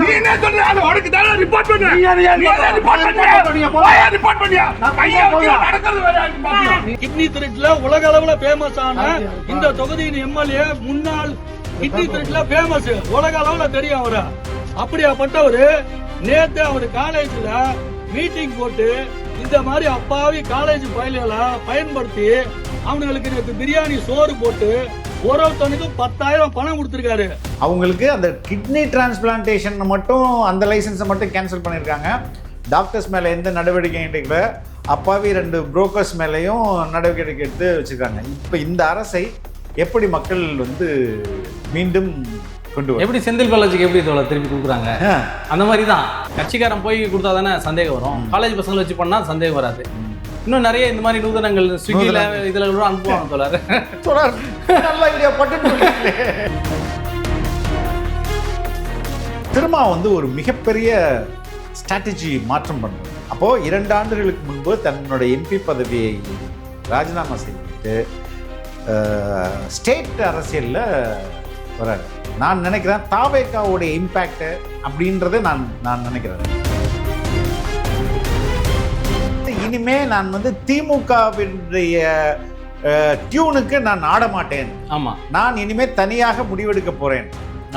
நீ என்ன சொல்ற? அது உனக்கு தான ரிப்போர்ட் பண்ணு. நீ ரிப்போர்ட் பண்ணியா? நடக்கிறது வேற கிட்னி திருட்டுல உலக அளவுல ஃபேமஸ் ஆன இந்த தொகுதியின் எம்எல்ஏ முன்னாள் கிட்னி திருட்டுல ஃபேமஸ், உலக அளவுல தெரியும் அவரு. அப்படியாப்பட்டவரு நேத்து அவரு காலேஜ்ல மீட்டிங் போட்டு இந்த மாதிரி அப்பாவி காலேஜ் பயில்களை பயன்படுத்தி அவங்களுக்கு நேற்று பிரியாணி சோறு போட்டு ஒருத்தனுக்கு 10,000 பணம் கொடுத்திருக்காரு. அவங்களுக்கு அந்த கிட்னி டிரான்ஸ்பிளான்டேஷன் மட்டும் அந்த லைசன்ஸை மட்டும் கேன்சல் பண்ணியிருக்காங்க. டாக்டர்ஸ் மேலே எந்த நடவடிக்கை எடுக்கல. அப்பாவி 2 புரோக்கர்ஸ் மேலேயும் நடவடிக்கை எடுத்து வச்சுருக்காங்க. இப்போ இந்த அரசை எப்படி மக்கள் வந்து மீண்டும் கொண்டு எப்படி செந்தில் பாலாஜிக்கு எப்படி திருப்பி கொடுக்குறாங்க அந்த மாதிரி தான். கட்சிக்காரன் போய் கொடுத்தா தானே சந்தேகம் வரும். காலேஜ் பசங்களை வச்சு பண்ணா சந்தேகம் வராது. இன்னும் நிறைய இந்த மாதிரி நூதனங்கள் ஸ்விக்கில இதுல கூட அனுப்புவாங்க தோழர். நல்லா ஐடியா பட்டு. திரும்ப வந்து ஒரு மிகப்பெரிய ஸ்ட்ராட்டஜி மாற்றம் பண்ணுறது. அப்போது 2 ஆண்டுகளுக்கு முன்பு தன்னுடைய எம்பி பதவியை ராஜினாமா செய்துட்டு ஸ்டேட் அரசியலில் வராரு. நான் நினைக்கிறேன் தாவேகாவுடைய இம்பேக்ட் அப்படின்றத நான் நினைக்கிறேன். இனிமே நான் வந்து திமுகவினுடைய டியூனுக்கு நான் ஆட மாட்டேன். ஆமா, நான் இனிமே தனியாக முடிவெடுக்க போறேன்.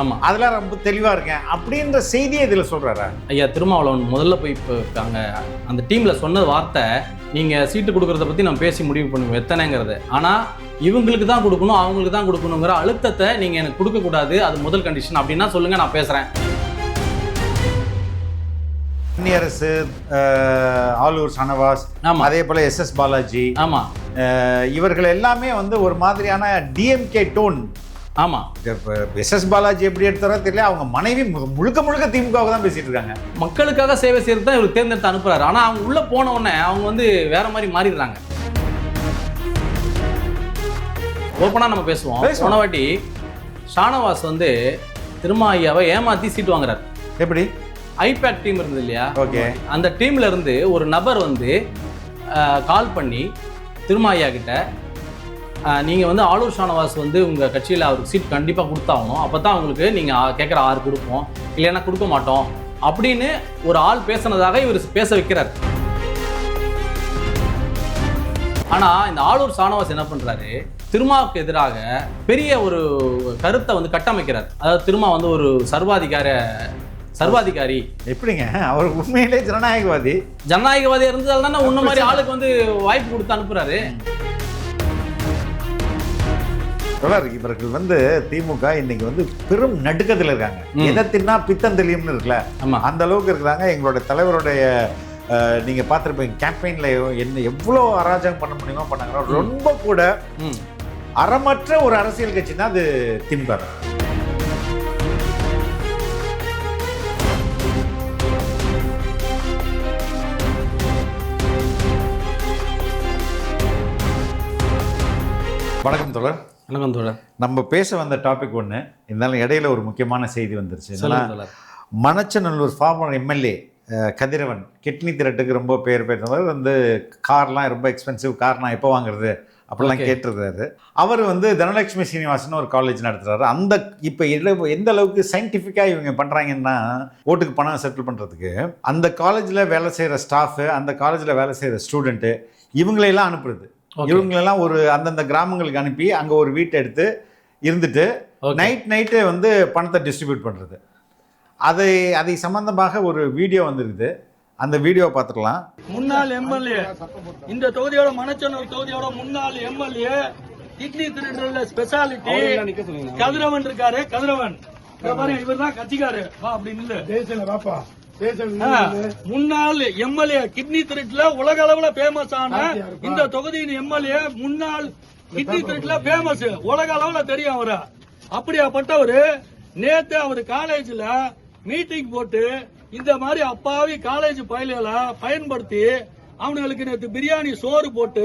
ஆமா, அதெல்லாம் ரொம்ப தெளிவா இருக்கேன் அப்படின்ற செய்தியை இதுல சொல்றாரா? ஐயா திருமாவளவன் முதல்ல போய் அங்க அந்த டீம்ல சொன்ன வார்த்தை, நீங்க சீட்டு கொடுக்கறத பத்தி நம்ம பேசி முடிவு பண்ணுவோம் எத்தனைங்கிறது. ஆனா இவங்களுக்கு தான் கொடுக்கணும், அவங்களுக்கு தான் கொடுக்கணுங்கிற அழுத்தத்தை நீங்க எனக்கு கொடுக்க கூடாது, அது முதல் கண்டிஷன் அப்படின்னா சொல்லுங்க, நான் பேசுறேன். அரசு ஆலூர் ஷானவாஸ், அதே போல எஸ் பாலாஜி, ஆமா, இவர்கள் எல்லாமே வந்து ஒரு மாதிரியான டிஎம்கே டோன். ஆமா, எஸ் பாலாஜி எப்படி எடுத்தாரோ தெரியல, அவங்க மனைவி முழுக்க முழுக்க திமுக தான் பேசிட்டு இருக்காங்க. மக்களுக்காக சேவை செய்யறது தான் இவர் தேர்ந்தெடுத்து அனுப்புறாரு. ஆனா அவங்க உள்ள போன உடனே அவங்க வந்து வேற மாதிரி மாறிடுறாங்க. ஓப்பனா நம்ம பேசுவோம். போன வாட்டி ஷானவாஸ் வந்து திருமா ஐயாவை ஏமாத்தி சீட்டு வாங்குறாரு. எப்படி? ஐபேக் டீம் இருந்தது இல்லையா? ஓகே. அந்த டீம்ல இருந்து ஒரு நபர் வந்து கால் பண்ணி திருமாயா கிட்ட, நீங்க வந்து ஆலூர் ஷானவாஸ் வந்து உங்க கட்சியில் அவருக்கு சீட் கண்டிப்பா கொடுத்தாகணும், அப்பதான் உங்களுக்கு நீங்க கேட்குற 6 கொடுப்போம், இல்லைன்னா கொடுக்க மாட்டோம் அப்படின்னு ஒரு ஆள் பேசினதாக இவர் பேச வைக்கிறார். ஆனா இந்த ஆலூர் ஷானவாஸ் என்ன பண்றாரு, திருமாவுக்கு எதிராக பெரிய ஒரு கருத்தை வந்து கட்டமைக்கிறார். அதாவது திருமா வந்து ஒரு சர்வாதிகாரி. எப்படிங்க? அவர் உண்மையிலே ஜனநாயகவாதி இருந்ததால் தானே உன்ன மாதிரி ஆளுக்கு வந்து வாய்ப்பு கொடுத்து அனுப்புறாரு. இவர்கள் வந்து திமுக இன்னைக்கு வந்து பெரும் நடுக்கத்தில் இருக்காங்க. எதத்தின்னா பித்தம் தெளியும்னு இருக்குல்ல, அந்த அளவுக்கு இருக்கிறாங்க. எங்களோட தலைவருடைய நீங்க பார்த்துருப்பீங்க கேம்பெயின்ல என்ன எவ்வளோ அராஜகம் பண்ண முடியுமோ பண்ணாங்க. ரொம்ப கூட அறமற்ற ஒரு அரசியல் கட்சின்னா அது திமுக. வணக்கம் தோழர். வணக்கம் தோழர். நம்ம பேச வந்த டாபிக் ஒன்று, இருந்தாலும் இடையில ஒரு முக்கியமான செய்தி வந்துருச்சு. மணச்சநல்லூர் ஃபார்மர் எம்எல்ஏ கதிரவன் கிட்னி திரட்டுக்கு ரொம்ப பேர் வந்து கார்லாம் ரொம்ப எக்ஸ்பென்சிவ் கார், நான் எப்போ வாங்குறது அப்படிலாம் கேட்டிருக்காரு. அவர் வந்து தனலட்சுமி சீனிவாசன் ஒரு காலேஜ் நடத்துகிறாரு. அந்த இப்போ எந்த அளவுக்கு சயின்டிஃபிக்காக இவங்க பண்ணுறாங்கன்னா, ஓட்டுக்கு பணம் செட்டில் பண்ணுறதுக்கு அந்த காலேஜில் வேலை செய்கிற ஸ்டாஃபு, அந்த காலேஜில் வேலை செய்கிற ஸ்டூடெண்ட்டு, இவங்களையெல்லாம் அனுப்புறது. இவங்களெல்லாம் ஒரு அந்தந்த கிராமங்களுக்கு அனுப்பி அங்கே ஒரு வீட்டை எடுத்து இருந்துட்டு நைட்டு வந்து பணத்தை டிஸ்ட்ரிபியூட் பண்ணுறது. அதை சம்பந்தமாக ஒரு வீடியோ வந்துருக்குது. அந்த வீடியோவை பார்த்துக்கலாம். முன்னாள் எம்எல்ஏ, இந்த தொகுதியோட மணச்சநல்லூர் தொகுதியோட முன்னாள் எம்எல்ஏ, கிட்னி திருடுல ஸ்பெஷாலிட்டி கதிரவன் இருக்காரு. கதிரவன் இவர் தான் கட்சிக்காரு. முன்னாள் எம்எல்ஏ, கிட்னி திருட்டுல உலக அளவுல ஃபேமஸ் ஆன இந்த தொகுதியின் எம்எல்ஏ, முன்னாள் கிட்னி திருட்டுல ஃபேமஸ், உலக அளவுல தெரியும் அவரு. அப்படியாப்பட்டவரு நேத்து அவரு காலேஜ்ல மீட்டிங் போட்டு இந்த மாதிரி அப்பாவி காலேஜ் பயில்களை பயன்படுத்தி அவனுங்களுக்கு நேற்று பிரியாணி சோறு போட்டு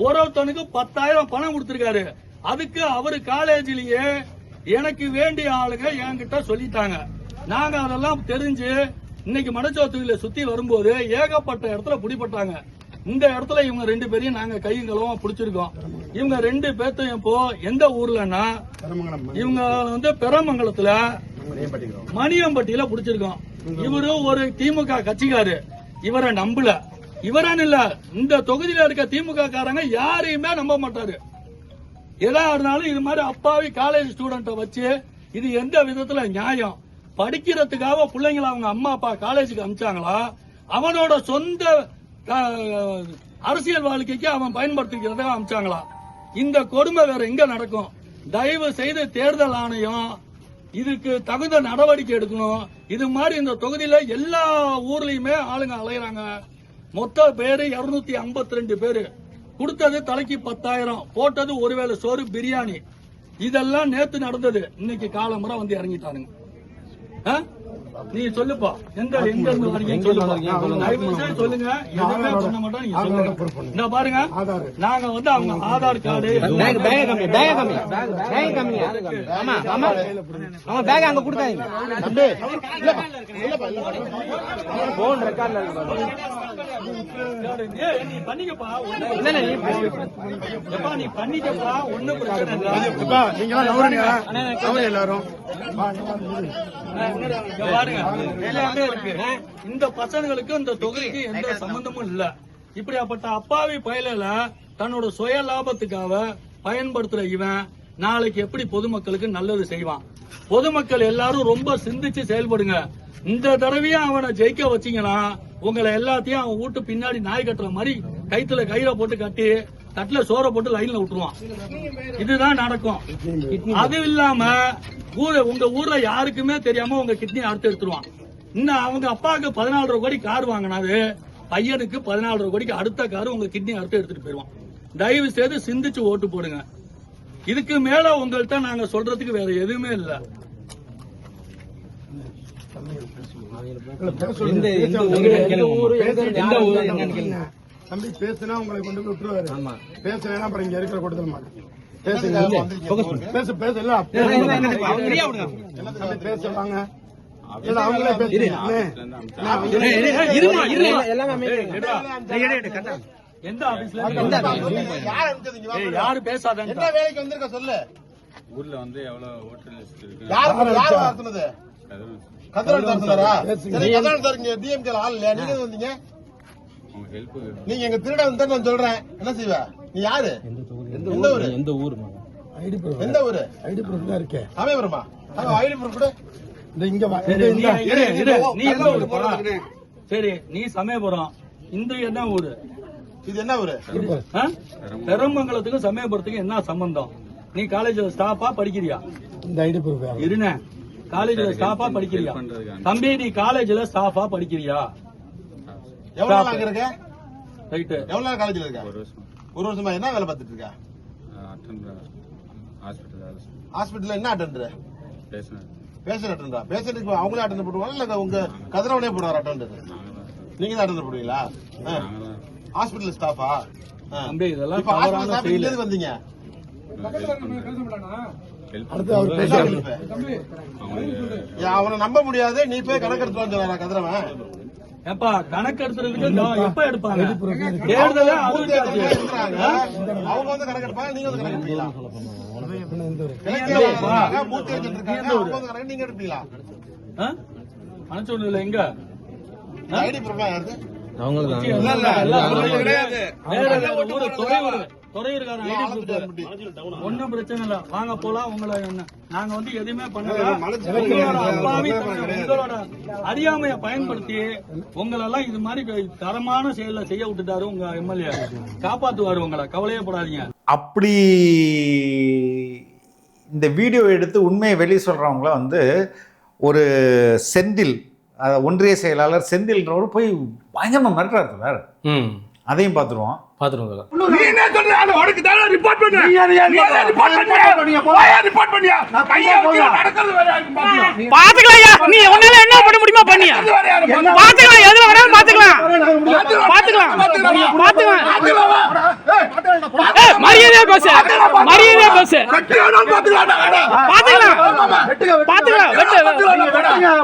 ஒருத்தனுக்கு 10,000 பணம் கொடுத்திருக்காரு. அதுக்கு அவரு காலேஜிலேயே எனக்கு வேண்டிய ஆளுங்க என்கிட்ட சொல்லிட்டாங்க. நாங்க அதெல்லாம் தெரிஞ்சு இன்னைக்கு மணச்சோத்துவில சுத்தி வரும்போது ஏகப்பட்ட இடத்துல பிடிபட்டாங்க. இந்த இடத்துல இவங்க 2 பேரையும் நாங்க கையங்களும் பிடிச்சிருக்கோம். இவங்க 2 பேர்த்தையும் இப்போ எந்த ஊர்லன்னா, இவங்க வந்து பெரமங்கலத்துல மணியம்பட்டியில புடிச்சிருக்கோம். இவரு ஒரு திமுக கட்சிக்காரு, இவரை நம்பல. இவரான்னு இல்ல, இந்த தொகுதியில இருக்க திமுக காரங்க யாரையுமே நம்ப மாட்டாரு. எதா இருந்தாலும் இது மாதிரி அப்பாவி காலேஜ் ஸ்டூடெண்ட வச்சு இது எந்த விதத்துல நியாயம்? படிக்கிறதுக்காக பிள்ளைங்களை அவங்க அம்மா அப்பா காலேஜுக்கு அனுப்பிச்சாங்களா, அவனோட சொந்த அரசியல் வாழ்க்கைக்கு அவன் பயன்படுத்திக்கிறதுக்காக அனுப்பிச்சாங்களா? இந்த கொடுமை வேற எங்க நடக்கும்? தயவு செய்து தேர்தல் ஆணையம் இதுக்கு தகுந்த நடவடிக்கை எடுக்கணும். இது மாதிரி இந்த தொகுதியில எல்லா ஊர்லயுமே ஆளுங்க அலையறாங்க. மொத்த பேரு 252 பேரு. கொடுத்தது தலைக்கு 10,000, போட்டது ஒருவேளை சோறு பிரியாணி. இதெல்லாம் நேத்து நடந்தது. இன்னைக்கு காலமுறை வந்து இறங்கிட்டானுங்க. நீ சொல்லுப்பா, எங்க இருந்து வரீங்கன்னு சொல்லுங்க. எதுவுமே பண்ண மாட்டோம், நீங்க சொல்லுங்க. இந்த பாருங்க, நாங்க வந்து அவங்க ஆதார் கார்டு அங்க கொடுத்தாங்க. நீ பண்ணிக்கப்பா, நீ பண்ணிக்கப்பா, ஒண்ணும் பிரச்சனை எல்லாரும் பாருங்க. எல்லாமே இருக்கு. இந்த பசங்களுக்கு இந்த தொகுதிக்கு எந்த சம்பந்தமும் இல்ல. இப்படியாப்பட்ட அப்பாவி பயல தன்னோட சுய லாபத்துக்காக பயன்படுத்துற இவன் நாளைக்கு எப்படி பொதுமக்களுக்கு நல்லது செய்வான்? பொதுமக்கள் எல்லாரும் ரொம்ப சிந்திச்சு செயல்படுங்க. இந்த தடவையும் அவனை ஜெயிக்க வச்சீங்கன்னா உங்களை எல்லாத்தையும் அவன் வீட்டு பின்னாடி நாய் கட்டுற மாதிரி கைத்துல கயிறை போட்டு கட்டி தட்டுல சோற போட்டு லைன்ல விட்டுருவான். இதுதான் நடக்கும். அது இல்லாம உங்க ஊர்ல யாருக்குமே தெரியாம உங்க கிட்னி அறுத்து எடுத்துருவான். இன்னும் அவங்க அப்பாவுக்கு 14 கோடி கார் வாங்கினாரு, பையனுக்கு 14 கோடிக்கு அடுத்த கார் உங்க கிட்னி அறுத்து எடுத்துட்டு போயிருவான். தயவு செய்து சிந்திச்சு ஓட்டு போடுங்க. இதுக்கு மேல உங்கள்கிட்ட நாங்க சொல்றதுக்கு வேற எதுவுமே இல்ல. தம்பி பேசுனா உங்களை கொண்டு போய் விட்டுருவாரு. பேசுனா அப்புறம் இங்க இருக்கிற கொடுத்துட மாட்டேன். பேசுவாங்க அவங்களே எந்த ஆபீஸ்ல யாரு பேசாத என்ன வேலைக்கு வந்திருக்க சொல்லு. ஊர்ல வந்து எவ்வளவு ஓட்டர் லிஸ்ட் இருக்கு? டிஎம்கே ஆள் இல்லையா? நீங்க வந்தீங்க, நீங்க எங்க திருட வந்து நான் சொல்றேன். என்ன செய்வ நீ? யாரு? எந்த ஊரு? எந்த ஊரு? எந்த ஊரு? ஐடி ப்ரூஃப் தான் இருக்கு. சமயபுரமா? ஐடி ப்ரூஃப் கூட நீ எந்த ஊரு? சரி, நீ சமயபுரம். இந்த என்ன ஊரு? இது என்ன ஊரு? பெருமங்கலத்துக்கும் சமயபுரத்துக்கும் என்ன சம்பந்தம்? நீ காலேஜ்ல ஸ்டாஃபா படிக்கிறியா? இந்த ஐடி ப்ரூஃப் இருன காலேஜ்ல ஸ்டாஃபா படிக்கிறியா? தம்பி, நீ காலேஜ்ல ஸ்டாஃபா படிக்கிறியா? எவ்வளவு நாள் இருக்க? ரைட். எவ்வளவு நாள் காலேஜ்ல இருக்க? ஒரு வருஷமா. என்ன வேலை பார்த்துட்டு இருக்க? ஹாஸ்பிட்டல்ல என்ன அட்டெண்டர்? பேஷண்ட் அட்டெண்டரா? பேஷண்ட்டுக்கு அவங்களே அட்டெண்டர் போடுவாங்க இல்ல உங்க கதிரவனே போடுவார் அட்டெண்டர்? நீங்க தான் அட்டெண்டர் போடுவீங்களா? ஹாஸ்பிட்டல் ஸ்டாஃபா? தம்பி, இதெல்லாம் தவறான செயல். வந்தீங்க அவனை நம்ப முடியாது. நீ போய் கணக்கெடுத்து வந்து கதிரவன் எப்பா கணக்கெடுத்துறதுக்கு எப்ப எடுப்பாங்க? தேர்தலே அவங்க வந்து கணக்கெடுப்பாங்க, நீங்க வந்து கணக்கெடுப்பீங்களா? மூர்த்தி வச்சிருக்காங்க, நீங்க எடுப்பீங்களா? அனுப்பிச்சு எங்க ஐடி ப்ரூஃப் யாரு? ஒன்னும் பிரச்சனை இல்ல, வாங்க போலாம். உங்களை நாங்க வந்து எதுவுமே பண்ணல. உங்களோட அறியாமைய பயன்படுத்தி உங்களெல்லாம் இது மாதிரி தரமான செயல செய்ய விட்டுட்டாரு உங்க எம்எல்ஏ. காப்பாத்துவாரு உங்களை, கவலையே படாதீங்க. அப்படி இந்த வீடியோ எடுத்து உண்மையை வெளியே சொல்றவங்கள வந்து ஒரு செந்தில் ஒன்றிய செயலாளர் செந்தில்ன்றவர் போய் பயங்கரமா மிரட்டுறாரு சார். அதையும் பார்த்துருவோம். நீ என்ன சொல்ற? அது உனக்கு தான ரிப்போர்ட் பண்ணு. நீ ரிப்போர்ட் பண்ணியா? ரிப்போர்ட் பண்ணியா? கைய வச்சு நடக்கிறது வேற யாருக்கு பாத்தியா? பாத்துக்கலாம்யா. நீ உன்னால என்ன பண்ண முடியுமா பண்ணியா? பாத்துக்கலாம், எதுல வேணாலும் பாத்துக்கலாம். பாத்துக்கலாம். ஏய், மரியாதையா பேசு. மரியாதையா பேசு. கட்டியானு பாத்துக்கலாம். பாத்துக்கலாம்.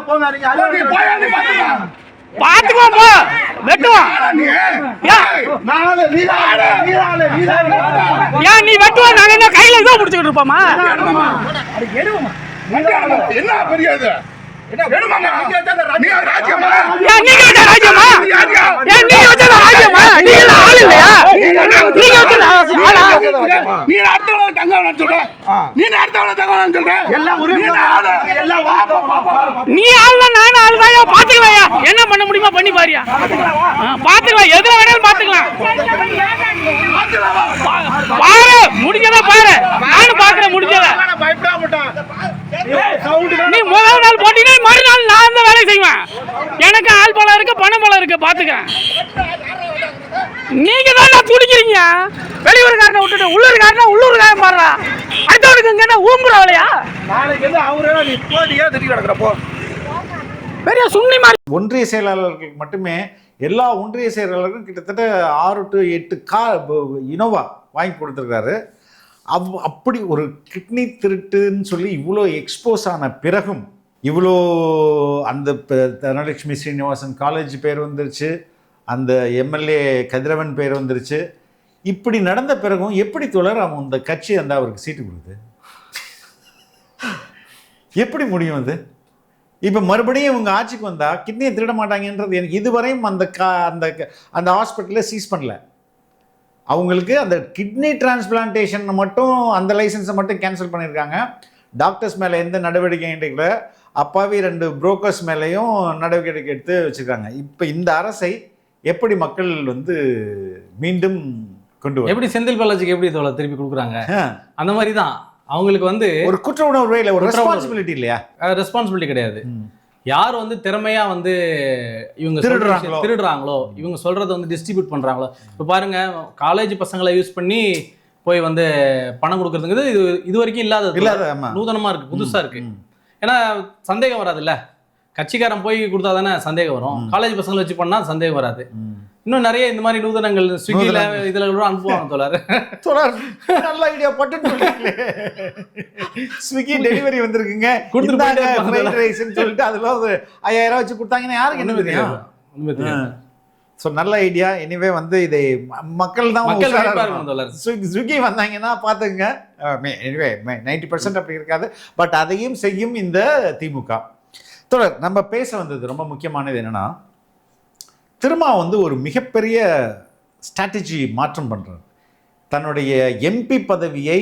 போங்க நீங்க அடி போயா நீ பாத்துக்கலாம். பாத்துக்கலாம் போ. வெட்டுவான். ஏன் நீ வெட்டுவா? நாங்க என்ன கையில தான் புடிச்சுக்கிட்டு இருப்போமா? என்ன பெரிய இது வேணுமா நீ ராஜ்யமா நீங்க வச்ச ராஜ்யமா நீங்க வச்ச ராஜ்யமா நீங்க ஆள் இல்லையா நீங்க வச்ச ஆளா நீ அடுத்தவங்க தங்கவன சொல்ற நீ அடுத்தவங்க தங்கவன சொல்ற எல்லாம் நீ ஆள்தான் நானும் ஆள்தாயா பாத்துக்கலாம்யா என்ன பண்ண முடியுமா பண்ணி பாரியா பாத்துக்கலாம் எதுல வேணாலும் பாத்துக்கலாம் பாரு முடிஞ்சதா பாரு நானும் பாக்குறேன் முடிஞ்சதா நீ முதல் நாள் போட்டீங்கன்னா மறுநாள் நான் அந்த வேலை செய்வேன் எனக்கு ஆள் பலம் இருக்கு பணம் பலம் இருக்கு பாத்துக்கிறேன் நீங்க தான் துடிக்கிறீங்க வெளியூர்காரனை விட்டுட்டு உள்ளூர்காரனா உள்ளூர்காரன் பாடுறா அடுத்தவனுக்கு இங்க என்ன ஊம்புற வேலையா பெரிய சுண்ணி மாதிரி ஒன்றிய செயலாளர்களுக்கு மட்டுமே எல்லா ஒன்றிய செயலாளர்களும் கிட்டத்தட்ட 6 to 8 கார் இனோவா வாங்கி கொடுத்துருக்காரு. அப்படி ஒரு கிட்னி திருட்டுன்னு சொல்லி இவ்வளோ எக்ஸ்போஸ் ஆன பிறகும் இவ்வளோ அந்த தனலட்சுமி ஸ்ரீனிவாசன் காலேஜ் பேர் வந்துருச்சு, அந்த எம்எல்ஏ கதிரவன் பேர் வந்துருச்சு. இப்படி நடந்த பிறகும் எப்படி தொடர் அவன் அந்த கட்சி அந்த அவருக்கு சீட்டு கொடுக்குது? எப்படி முடியும் அது? இப்போ மறுபடியும் இவங்க ஆட்சிக்கு வந்தால் கிட்னியை திருட மாட்டாங்கன்றது எனக்கு இதுவரையும் அந்த ஹாஸ்பிட்டலில் சீஸ் பண்ணல. அவங்களுக்கு அந்த கிட்னி டிரான்ஸ்பிளான்டேஷன் மட்டும் அந்த லைசன்ஸை மட்டும் கேன்சல் பண்ணியிருக்காங்க. டாக்டர்ஸ் மேலே எந்த நடவடிக்கை எடுக்கல. அப்பாவி 2 புரோக்கர்ஸ் மேலேயும் நடவடிக்கை எடுத்து வச்சுருக்காங்க. இப்போ இந்த அரசை எப்படி மக்கள் மீண்டும் கொண்டு வர, எப்படி செந்தில் பாலாஜிக்கு எப்படி திருப்பி கொடுக்குறாங்க அந்த மாதிரி தான் அவங்களுக்கு ஒரு குற்ற உணர்வு இல்லை, ஒரு ரெஸ்பான்சிபிலிட்டி இல்லையா? ரெஸ்பான்சிபிலிட்டி கிடையாது. யார் திறமையா இவங்க திருடுறாங்களோ இவங்க சொல்றதை டிஸ்ட்ரிபியூட் பண்றாங்களோ. இப்போ பாருங்க, காலேஜ் பசங்களை யூஸ் பண்ணி போய் பணம் கொடுக்கறதுங்கிறது இது வரைக்கும் இல்லாத நூதனமா இருக்கு, புதுசா இருக்கு. ஏன்னா சந்தேகம் வராதுல்ல, கட்சிக்காரன் போய் கொடுத்தா தானே சந்தேகம் வரும். காலேஜ் பசங்களை வச்சு பண்ணா சந்தேகம் வராது. இன்னும் நிறைய இந்த மாதிரி நூதனங்கள் ஸ்விக்கில இதுல கூட அனுப்புவாங்க. நல்ல ஐடியா பட்டு ஸ்விக்கி டெலிவரி வந்திருக்குங்க சொல்லிட்டு அதுல 5000 வச்சு கொடுத்தாங்கன்னா யாருக்கு என்ன தெரியும்? ஸோ நல்ல ஐடியா. எனிவே இதை மக்கள் தான் ஸ்விக்கி வந்தாங்கன்னா பார்த்துங்க. எனிவே 90% அப்படி இருக்காது. பட் அதையும் செய்யும் இந்த திமுக. தொடர் நம்ம பேச வந்தது ரொம்ப முக்கியமானது என்னன்னா, திருமா ஒரு மிகப்பெரிய ஸ்ட்ராட்டஜி மாற்றம் பண்ணுறாரு. தன்னுடைய எம்பி பதவியை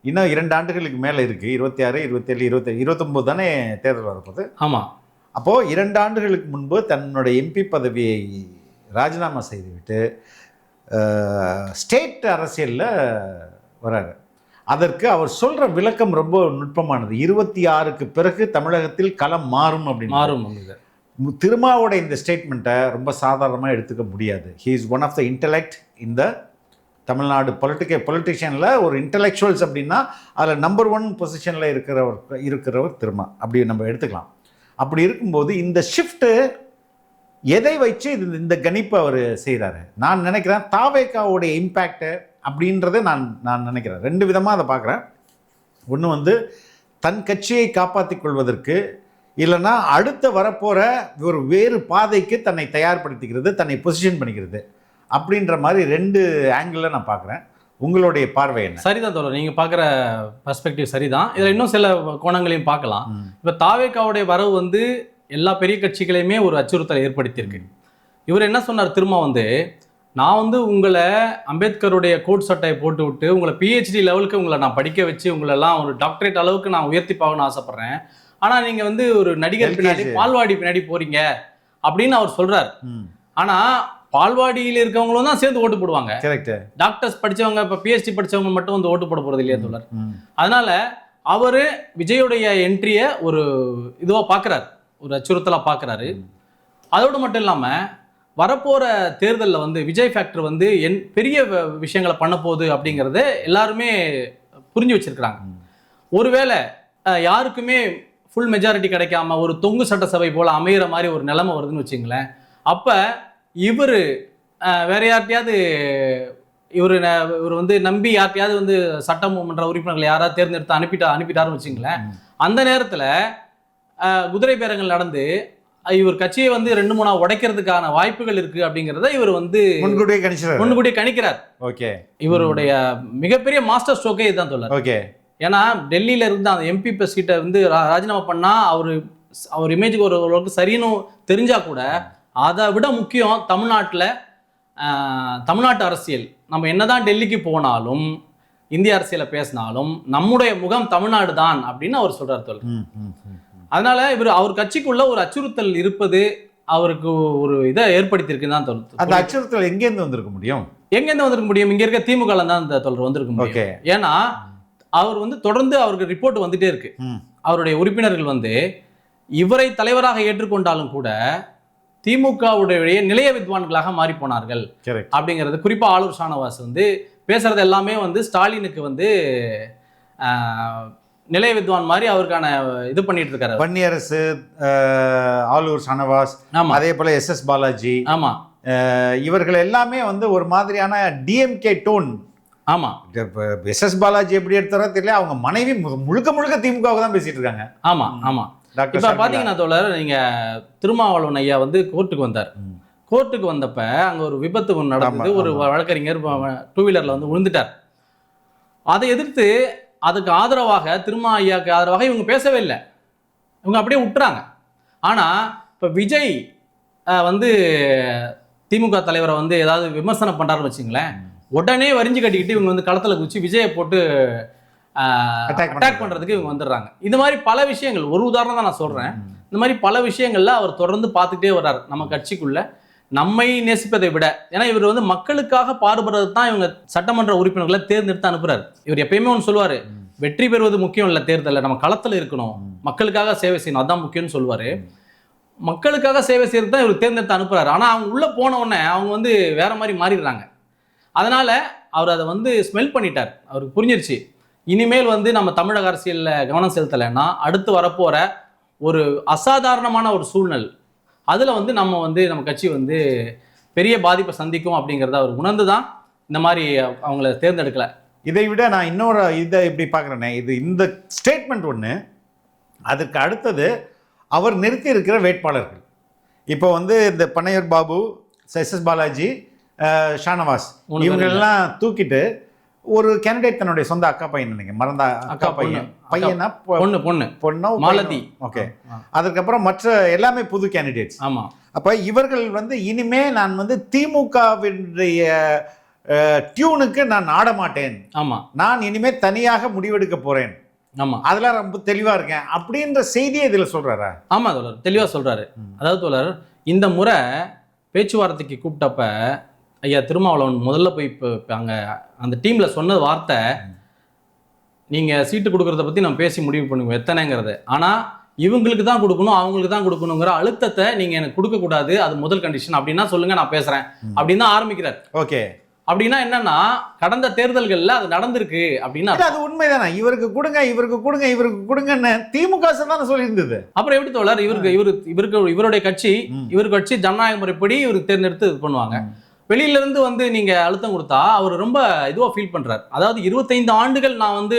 இன்னும் 2 ஆண்டுகளுக்கு மேலே இருக்குது. 26, 27, 27, 29 தானே தேர்தல் வரப்போகுது. ஆமாம். அப்போது 2 ஆண்டுகளுக்கு முன்பு தன்னுடைய எம்பி பதவியை ராஜினாமா செய்துவிட்டு ஸ்டேட் அரசியலில் வராரு. அதற்கு அவர் சொல்கிற விளக்கம் ரொம்ப நுட்பமானது. 26க்கு பிறகு தமிழகத்தில் களம் மாறும் அப்படின்னு. மாறும். திருமாவோட இந்த ஸ்டேட்மெண்ட்டை ரொம்ப சாதாரணமாக எடுத்துக்க முடியாது. He is one of the intellect இந்த தமிழ்நாடு பொலிட்டிஷியனில். ஒரு இன்டலெக்சுவல்ஸ் அப்படின்னா அதில் நம்பர் 1 பொசிஷனில் இருக்கிறவர் திருமா, அப்படி நம்ம எடுத்துக்கலாம். அப்படி இருக்கும்போது இந்த ஷிஃப்ட்டு எதை வச்சு இந்த கணிப்பு அவர் செய்கிறாரு? நான் நினைக்கிறேன் தாவேகாவுடைய இம்பேக்டு அப்படின்றத நான் நினைக்கிறேன். 2 விதமாக அதை பார்க்குறேன். ஒன்று தன் கட்சியை காப்பாற்றிக் கொள்வதற்கு, இல்லைன்னா அடுத்த வரப்போகிற ஒரு வேறு பாதைக்கு தன்னை தயார்படுத்திக்கிறது, தன்னை பொசிஷன் பண்ணிக்கிறது, அப்படின்ற மாதிரி 2 ஆங்கிளில் நான் பார்க்குறேன். உங்களுடைய பார்வை என்ன? சரிதான் தோழர், நீங்கள் பார்க்குற பர்ஸ்பெக்டிவ் சரிதான். இதில் இன்னும் சில கோணங்களையும் பார்க்கலாம். இப்போ தாவேகாவுடைய வரவு எல்லா பெரிய கட்சிகளையுமே ஒரு அச்சுறுத்தலை ஏற்படுத்தியிருக்கு. இவர் என்ன சொன்னார் திரும்ப, நான் உங்களை அம்பேத்கருடைய கோட் சட்டையை போட்டு விட்டு உங்களை PhD லெவலுக்கு உங்களை நான் படிக்க வச்சு உங்களெல்லாம் ஒரு டாக்டரேட் அளவுக்கு நான் உயர்த்தி பார்க்கணும்னு ஆசைப்பட்றேன். ஆனால் நீங்கள் ஒரு நடிகர் பின்னாடி பால்வாடி பின்னாடி போறீங்க அப்படின்னு அவர் சொல்றாரு. ஆனால் பால்வாடியில் இருக்கவங்களும் தான் சேர்ந்து ஓட்டு போடுவாங்க. டாக்டர்ஸ் படித்தவங்க, இப்போ PhD படித்தவங்க மட்டும் ஓட்டு போட போகிறது இல்லையா தோழர்? அதனால அவர் விஜயோடைய என்ட்ரியை ஒரு இதுவாக பார்க்குறாரு, ஒரு அச்சுறுத்தலாக பார்க்குறாரு. அதோடு மட்டும் இல்லாமல் வரப்போகிற தேர்தலில் விஜய் ஃபேக்டர் பெரிய விஷயங்களை பண்ண போகுது அப்படிங்கிறத எல்லாருமே புரிஞ்சு வச்சிருக்கிறாங்க. ஒருவேளை யாருக்குமே ஃபுல் மெஜாரிட்டி கிடைக்காம ஒரு தொங்கு சட்டசபை போல் அமைகிற மாதிரி ஒரு நிலைமை வருதுன்னு வச்சுங்களேன். அப்போ இவர் வேற யார்ட்டையாவது இவர் நம்பி யார்ட்டையாவது சட்டமன்ற உறுப்பினர்கள் யாராவது தேர்ந்தெடுத்து அனுப்பிட்டாருன்னு வச்சுங்களேன். அந்த நேரத்தில் குதிரை பேரங்கள் நடந்து இவர் கட்சியை 2-3 உடைக்கிறதுக்கான வாய்ப்புகள் இருக்கு அப்படிங்கிறத இவர் முன்கூட்டியே கணிக்கிறார். ஓகே, இவருடைய மிகப்பெரிய மாஸ்டர் ஸ்ட்ரோக்கே இதுதான் தோழர். ஓகே, ஏன்னா டெல்லியில இருந்து அந்த எம்பி சீட்டை வந்து ராஜினாமா பண்ணா அவர் இமேஜுக்கு ஒரு சரின்னு தெரிஞ்சா கூட அதை விட முக்கியம் தமிழ்நாட்டு அரசியல். நம்ம என்னதான் டெல்லிக்கு போனாலும் இந்திய அரசியலை பேசினாலும் நம்முடைய முகம் தமிழ்நாடு தான் அப்படின்னு அவர் சொல்றாரு தோழர். அதனால அவர் கட்சிக்குள்ள ஒரு அச்சுறுத்தல் இருப்பது அவருக்கு ஒரு இதை ஏற்படுத்தியிருக்குன்னு தான் தோழர். அந்த அச்சுறுத்தல் எங்கேருந்து வந்திருக்க முடியும்? எங்கேருந்து வந்திருக்க முடியும்? இங்க இருக்க திமுக தான் அந்த தோழர் வந்திருக்க முடியும். ஏன்னா அவர் வந்து தொடர்ந்து அவருக்கு ரிப்போர்ட் வந்துட்டே இருக்கு. அவருடைய உறுப்பினர்கள் வந்து இவரை தலைவராக ஏற்றுக்கொண்டாலும் கூட திமுகவுடைய நிலைய வித்வான்களாக மாறி போனார்கள் அப்படிங்கிறது. குறிப்பா ஆளூர் ஷானவாஸ் வந்து பேசுறது எல்லாமே வந்து ஸ்டாலினுக்கு வந்து நிலைய வித்வான் மாதிரி அவருக்கான இது பண்ணிட்டு இருக்காரு. வன்னியரசு, ஆளூர் ஷானவாஸ், அதே போல எஸ் பாலாஜி, ஆமா, இவர்கள் எல்லாமே வந்து ஒரு மாதிரியான டிஎம்கே டோன். ஆமா, எஸ் பாலாஜி எப்படி எடுத்தாரோ தெரியல, அவங்க மனைவி முழுக்க முழுக்க திமுகவுக்கு தான் பேசிட்டு இருக்காங்க. ஆமா ஆமா. இப்ப பாத்தீங்கன்னா தோழர், நீங்க திருமாவளவன் ஐயா வந்து கோர்ட்டுக்கு வந்தார். கோர்ட்டுக்கு வந்தப்ப அங்க ஒரு விபத்து நடந்தது. ஒரு வழக்கறிஞர் 2 வீலர்ல வந்து விழுந்துட்டார். அதை எதிர்த்து அதுக்கு ஆதரவாக திருமா ஐயாவுக்கு ஆதரவாக இவங்க பேசவே இல்லை, இவங்க அப்படியே விட்டுறாங்க. ஆனா இப்ப விஜய் வந்து திமுக தலைவரை வந்து ஏதாவது விமர்சனம் பண்றாருன்னு வச்சுங்களேன், உடனே வரிஞ்சு கட்டிக்கிட்டு இவங்க வந்து களத்துல குச்சி விஜயை போட்டு அட்டாக் பண்றதுக்கு இவங்க வந்துடுறாங்க. இந்த மாதிரி பல விஷயங்கள், ஒரு உதாரணம் தான் நான் சொல்றேன். இந்த மாதிரி பல விஷயங்கள்ல அவர் தொடர்ந்து பார்த்துட்டே வர்றாரு நம்ம கட்சிக்குள்ள. நம்மை நேசிப்பதை விட, ஏன்னா இவர் வந்து மக்களுக்காக பாடுபடுறது தான் இவங்க சட்டமன்ற உறுப்பினர்களை தேர்ந்தெடுத்து அனுப்புறாரு. இவர் எப்பயுமே ஒன்று சொல்லுவாரு, வெற்றி பெறுவது முக்கியம் இல்லை தேர்தலில், நம்ம களத்துல இருக்கணும், மக்களுக்காக சேவை செய்யணும், அதான் முக்கியம்னு சொல்லுவாரு. மக்களுக்காக சேவை செய்யறது தான் இவர் தேர்ந்தெடுத்து அனுப்புறாரு. ஆனா அவங்க உள்ள போன உடனே அவங்க வந்து வேற மாதிரி மாறிடுறாங்க. அதனால அவர் அதை வந்து ஸ்மெல் பண்ணிட்டார். அவருக்கு புரிஞ்சிருச்சு, இனிமேல் வந்து நம்ம தமிழக அரசியல்ல கவனம் செலுத்தலைன்னா அடுத்து வரப்போற ஒரு அசாதாரணமான ஒரு சூழ்நிலை, அதுல வந்து நம்ம கட்சி வந்து பெரிய பாதிப்பை சந்திக்கும் அப்படிங்கிறத அவர் உணர்ந்து தான் இந்த மாதிரி அவங்கள தேர்ந்தெடுக்கல. இதை விட நான் இன்னொரு இதை இப்படி பார்க்குறேனே, இது இந்த ஸ்டேட்மெண்ட் ஒன்று, அதுக்கு அடுத்தது அவர் நிறுத்தி இருக்கிற வேட்பாளர்கள். இப்போ வந்து இந்த பனையூர் பாபு, எஸ் பாலாஜி, ஷானவாஸ், இவங்களெல்லாம் தூக்கிட்டு ஒரு கேண்டிடேட் தன்னுடைய சொந்த அக்கா பையன் நினைக்கிறேன், மறந்தா அக்கா பையனா பொண்ணோ மாலதி. ஓகே, அதுக்கப்புறம் மற்ற எல்லாமே புது கேண்டிடேட்ஸ். ஆமா. அப்ப இவர்கள் வந்து இனிமே நான் வந்து திமுகவினுடைய டியூனுக்கு நான் ஆட மாட்டேன், ஆமா, நான் இனிமே தனியாக முடிவெடுக்க போறேன், ஆமா, அதெல்லாம் ரொம்ப தெளிவா இருக்கேன் அப்படின்ற செய்தியை இதுல சொல்றாரா? ஆமா தோழர், தெளிவா சொல்றாரு. அதாவது தோழர், இந்த முறை பேச்சுவார்த்தைக்கு கூப்பிட்டப்ப ஐயா திருமாவளவன் முதல்ல போய் அங்கே அந்த டீமில் சொன்ன வார்த்தை, நீங்கள் சீட்டு கொடுக்குறத பற்றி நம்ம பேசி முடிவு பண்ணுவோம் எத்தனைங்கிறது, ஆனால் இவங்களுக்கு தான் கொடுக்கணும் அவங்களுக்கு தான் கொடுக்கணுங்கிற அழுத்தத்தை நீங்கள் எனக்கு கொடுக்கக்கூடாது, அது முதல் கண்டிஷன் அப்படின்னா சொல்லுங்க நான் பேசுகிறேன் அப்படின்னு தான் ஆரம்பிக்கிறார். ஓகே, அப்படின்னா என்னன்னா கடந்த தேர்தல்களில் அது நடந்திருக்கு அப்படின்னா அது உண்மைதானே, இவருக்கு கொடுங்க இவருக்கு கொடுங்க இவருக்கு கொடுங்கன்னு திமுக தானே சொல்லியிருந்தது. அப்புறம் எப்படி தோழர், இவருடைய கட்சி ஜனநாயக முறைப்படி இவர் தேர்ந்தெடுத்து இது பண்ணுவாங்க. வெளியில இருந்து வந்து நீங்க அழுத்தம் கொடுத்தா அவர் ரொம்ப இதுவா ஃபீல் பண்றாரு. அதாவது 25 ஆண்டுகள் நான் வந்து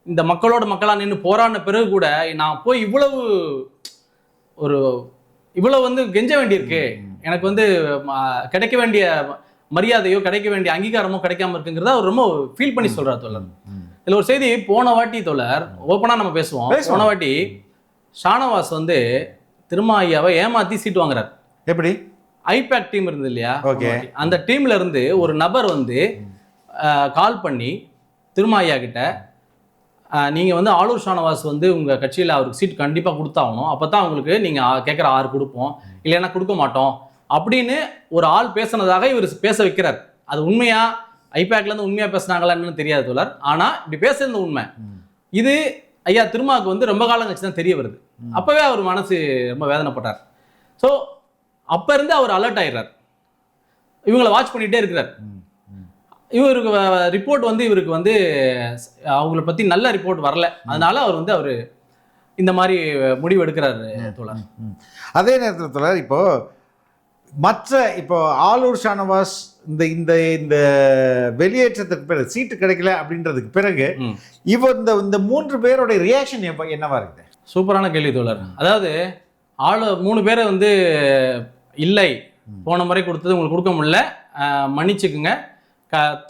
இந்த மக்களோட மக்களா நின்று போராடின பிறகு கூட நான் போய் இவ்வளவு வந்து கெஞ்ச வேண்டியிருக்கு, எனக்கு வந்து கிடைக்க வேண்டிய மரியாதையோ கிடைக்க வேண்டிய அங்கீகாரமோ கிடைக்காம இருக்குங்கிறத அவர் ரொம்ப ஃபீல் பண்ணி சொல்றாரு தோழர். இதுல ஒரு செய்தி, போன வாட்டி தோழர் ஓப்பனா நம்ம பேசுவோம், போன வாட்டி ஷானவாஸ் வந்து திருமா ஐயாவை ஏமாத்தி சீட்டு வாங்குறாரு. எப்படி? ஐபேக் டீம் இருந்தது இல்லையா, அந்த டீம்ல இருந்து ஒரு நபர் வந்து கால் பண்ணி திருமா ஐயா கிட்ட, நீங்க வந்து ஆளூர் ஷானவாஸ் வந்து உங்க கட்சியில அவருக்கு சீட் கண்டிப்பா கொடுத்தாகணும், அப்பதான் உங்களுக்கு நீங்க கேட்குற 6 கொடுப்போம், இல்லைன்னா கொடுக்க மாட்டோம் அப்படின்னு ஒரு ஆள் பேசினதாக இவர் பேச வைக்கிறார். அது உண்மையா, ஐபேக்ல இருந்து உண்மையா பேசினாங்களான்னு தெரியாது தோழர், ஆனா இப்படி பேசுறது உண்மை. இது ஐயா திருமாவுக்கு வந்து ரொம்ப காலம் கழிச்சு தான் தெரிய வருது. அப்பவே அவர் மனசு ரொம்ப வேதனைப்பட்டார். ஸோ அப்ப இருந்து அவர் அலர்ட் ஆயிடுறார், இவங்களை வாட்ச் பண்ணிட்டே இருக்கிறார். இவருக்கு ரிப்போர்ட் வந்து இவருக்கு வந்து அவங்கள பத்தி நல்ல ரிப்போர்ட் வரல, அதனால அவர் இந்த மாதிரி முடிவு எடுக்கிறாரு தோழர். அதே நேரத்தில் தோழர், இப்போ ஆளூர் ஷானவாஸ் இந்த இந்த வெளியேற்றத்துக்கு பிறகு சீட்டு கிடைக்கல அப்படின்றதுக்கு பிறகு இந்த 3 பேரோட ரியாக்ஷன் என்னவா இருக்குது? சூப்பரான கேள்வி தோழர். அதாவது 3 பேரை வந்து இல்லை, போன முறை கொடுத்தது உங்களுக்கு கொடுக்க முடியல, மன்னிச்சுக்குங்க,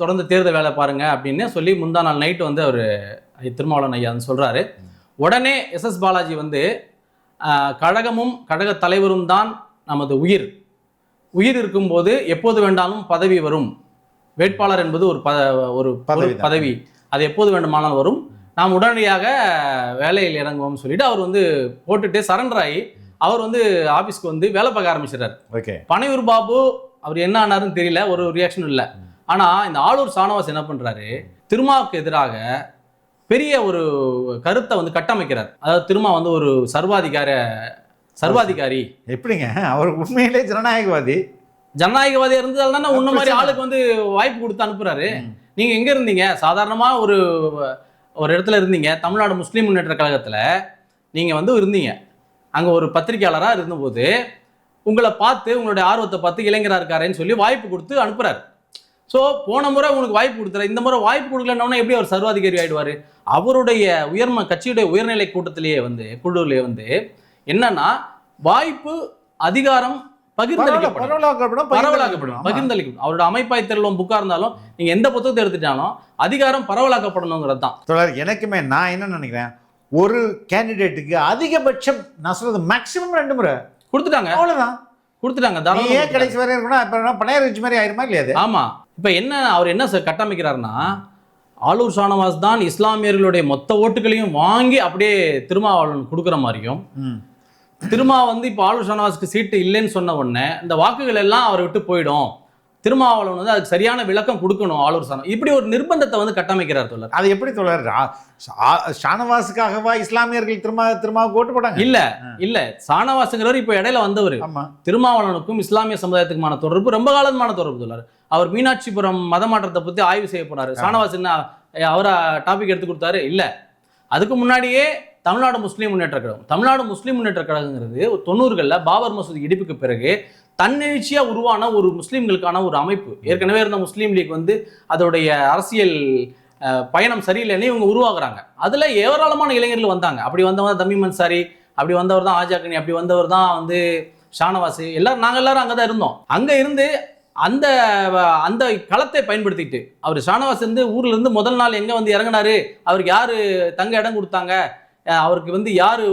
தொடர்ந்து தேர்தல் வேலை பாருங்க அப்படின்னு சொல்லி முந்தா நாள் நைட்டு வந்து அவர் திருமாவளவன் ஐயா வந்து சொல்றாரு. உடனே எஸ் பாலாஜி வந்து கழகமும் கழக தலைவரும் தான் நமது உயிர் இருக்கும்போது எப்போது வேண்டாலும் பதவி வரும். வேட்பாளர் என்பது ஒரு பதவி, அது எப்போது வேண்டுமானாலும் வரும். நாம் உடனடியாக வேலையில் இறங்குவோம்னு சொல்லிட்டு அவர் வந்து போட்டுட்டு சரண்டர் ஆகி அவர் வந்து ஆபீஸ்க்கு வந்து வேலை பார்க்க ஆரம்பிச்சிடறாரு. பனையூர் பாபு அவர் என்ன ஆனாருன்னு தெரியல, ஒரு ரியாக்ஷன் இல்லை. ஆனா இந்த ஆளூர் ஷானவாஸ் என்ன பண்றாரு, திருமாவுக்கு எதிராக பெரிய ஒரு கருத்தை வந்து கட்டமைக்கிறார். அதாவது திருமா வந்து ஒரு சர்வாதிகாரி. எப்படிங்க அவர் உண்மையிலே ஜனநாயகவாதியா இருந்ததால் தானே உன்ன மாதிரி ஆளுக்கு வந்து வாய்ப்பு கொடுத்து அனுப்புறாரு. நீங்க எங்க இருந்தீங்க? சாதாரணமா ஒரு இடத்துல இருந்தீங்க, தமிழ்நாடு முஸ்லீம் முன்னேற்ற கழகத்துல நீங்க வந்து இருந்தீங்க. அங்க ஒரு பத்திரிகையாளரா இருந்தபோது உங்களை பார்த்து, உங்களுடைய ஆர்வத்தை பார்த்து இளைஞரா இருக்காருன்னு சொல்லி வாய்ப்பு கொடுத்து அனுப்புறாரு. ஸோ போன முறை உங்களுக்கு வாய்ப்பு கொடுத்துறாரு, இந்த முறை வாய்ப்பு கொடுக்கலன்னா எப்படி அவர் சர்வாதிகாரி ஆயிடுவாரு? அவருடைய கட்சியுடைய உயர்நிலை கூட்டத்திலேயே வந்து குழுவிலேயே வந்து என்னன்னா, வாய்ப்பு அதிகாரம் பகிர்ந்தளிக்கப்படும். அவரோட அமைப்பாய் தெருளும் புக்கா இருந்தாலும் நீங்க எந்த புத்தகத்தை எடுத்துட்டாலும் அதிகாரம் பரவலாக்கப்படணுங்கிறது தான். எனக்குமே நான் என்ன நினைக்கிறேன், ஒரு கேண்டிடேட்டுக்கு அதிகபட்சம் நான் சொல்றது மேக்ஸிமம் 2 முறை கொடுத்துட்டாங்க, அவ்வளவுதான் கொடுத்துட்டாங்க. ஏன் கடைசி வரை இருக்கணும், இப்ப பனையர் வச்சு மாதிரி ஆயிருமா இல்லையா? ஆமா. இப்ப என்ன அவர் என்ன கட்டமைக்கிறாருன்னா, ஆளூர் ஷானவாஸ் தான் இஸ்லாமியர்களுடைய மொத்த ஓட்டுகளையும் வாங்கி அப்படியே திருமாவளவன் கொடுக்குற மாதிரியும், திருமா வந்து இப்போ ஆளூர் ஷானவாஸ்க்கு சீட்டு இல்லைன்னு சொன்ன உடனே இந்த வாக்குகள் எல்லாம் அவரை விட்டு போயிடும், திருமாவளவன் வந்து அதுக்கு சரியான விளக்கம் கொடுக்கணும் ஆளூர் ஷானவாஸ், இப்படி ஒரு நிர்பந்தத்தை வந்து கட்டமைக்கிறார் தோழர். அது எப்படி தோழர்? ஷானவாஸுக்காகவா இஸ்லாமியர்கள் திருமாவுக்கு ஓட்டு போட்டாங்க? இல்ல ஷானவாஸுங்கிறவர் இப்போ இடையில வந்தவர். திருமாவளவனுக்கும் இஸ்லாமிய சமுதாயத்துக்குமான தொடர்பு ரொம்ப காலமான தொடர்பு தோழர். அவர் மீனாட்சிபுரம் மத மாற்றத்தை பத்தி ஆய்வு செய்ய போனாரு. ஷானவாஸ் என்ன அவரா டாபிக் எடுத்து கொடுத்தாரு? இல்ல, அதுக்கு முன்னாடியே தமிழ்நாடு முஸ்லீம் முன்னேற்ற கழகங்கிறது 90களில் பாபர் மசூதி இடிப்புக்கு பிறகு தன்னெழுச்சியா உருவான ஒரு முஸ்லீம்களுக்கான ஒரு அமைப்பு. ஏற்கனவே இருந்த முஸ்லீம் லீக் வந்து அதோடைய அரசியல் பயணம் சரியில்லைன்னு இவங்க உருவாக்குறாங்க. அதுல ஏராளமான இளைஞர்கள் வந்தாங்க. அப்படி வந்தவங்க தான் தமீம் அன்சாரி, அப்படி வந்தவர் தான் ஆஜாக்கனி, அப்படி வந்தவர் தான் வந்து ஷானவாஸ். நாங்க எல்லாரும் அங்கதான் இருந்தோம். அங்க இருந்து அந்த அந்த களத்தை பயன்படுத்திட்டு அவர் ஷானவாஸ் வந்து ஊர்ல இருந்து முதல் நாள் எங்க வந்து இறங்கினாரு, அவருக்கு யாரு தங்க இடம் கொடுத்தாங்க, அவருக்கு வந்து யாரு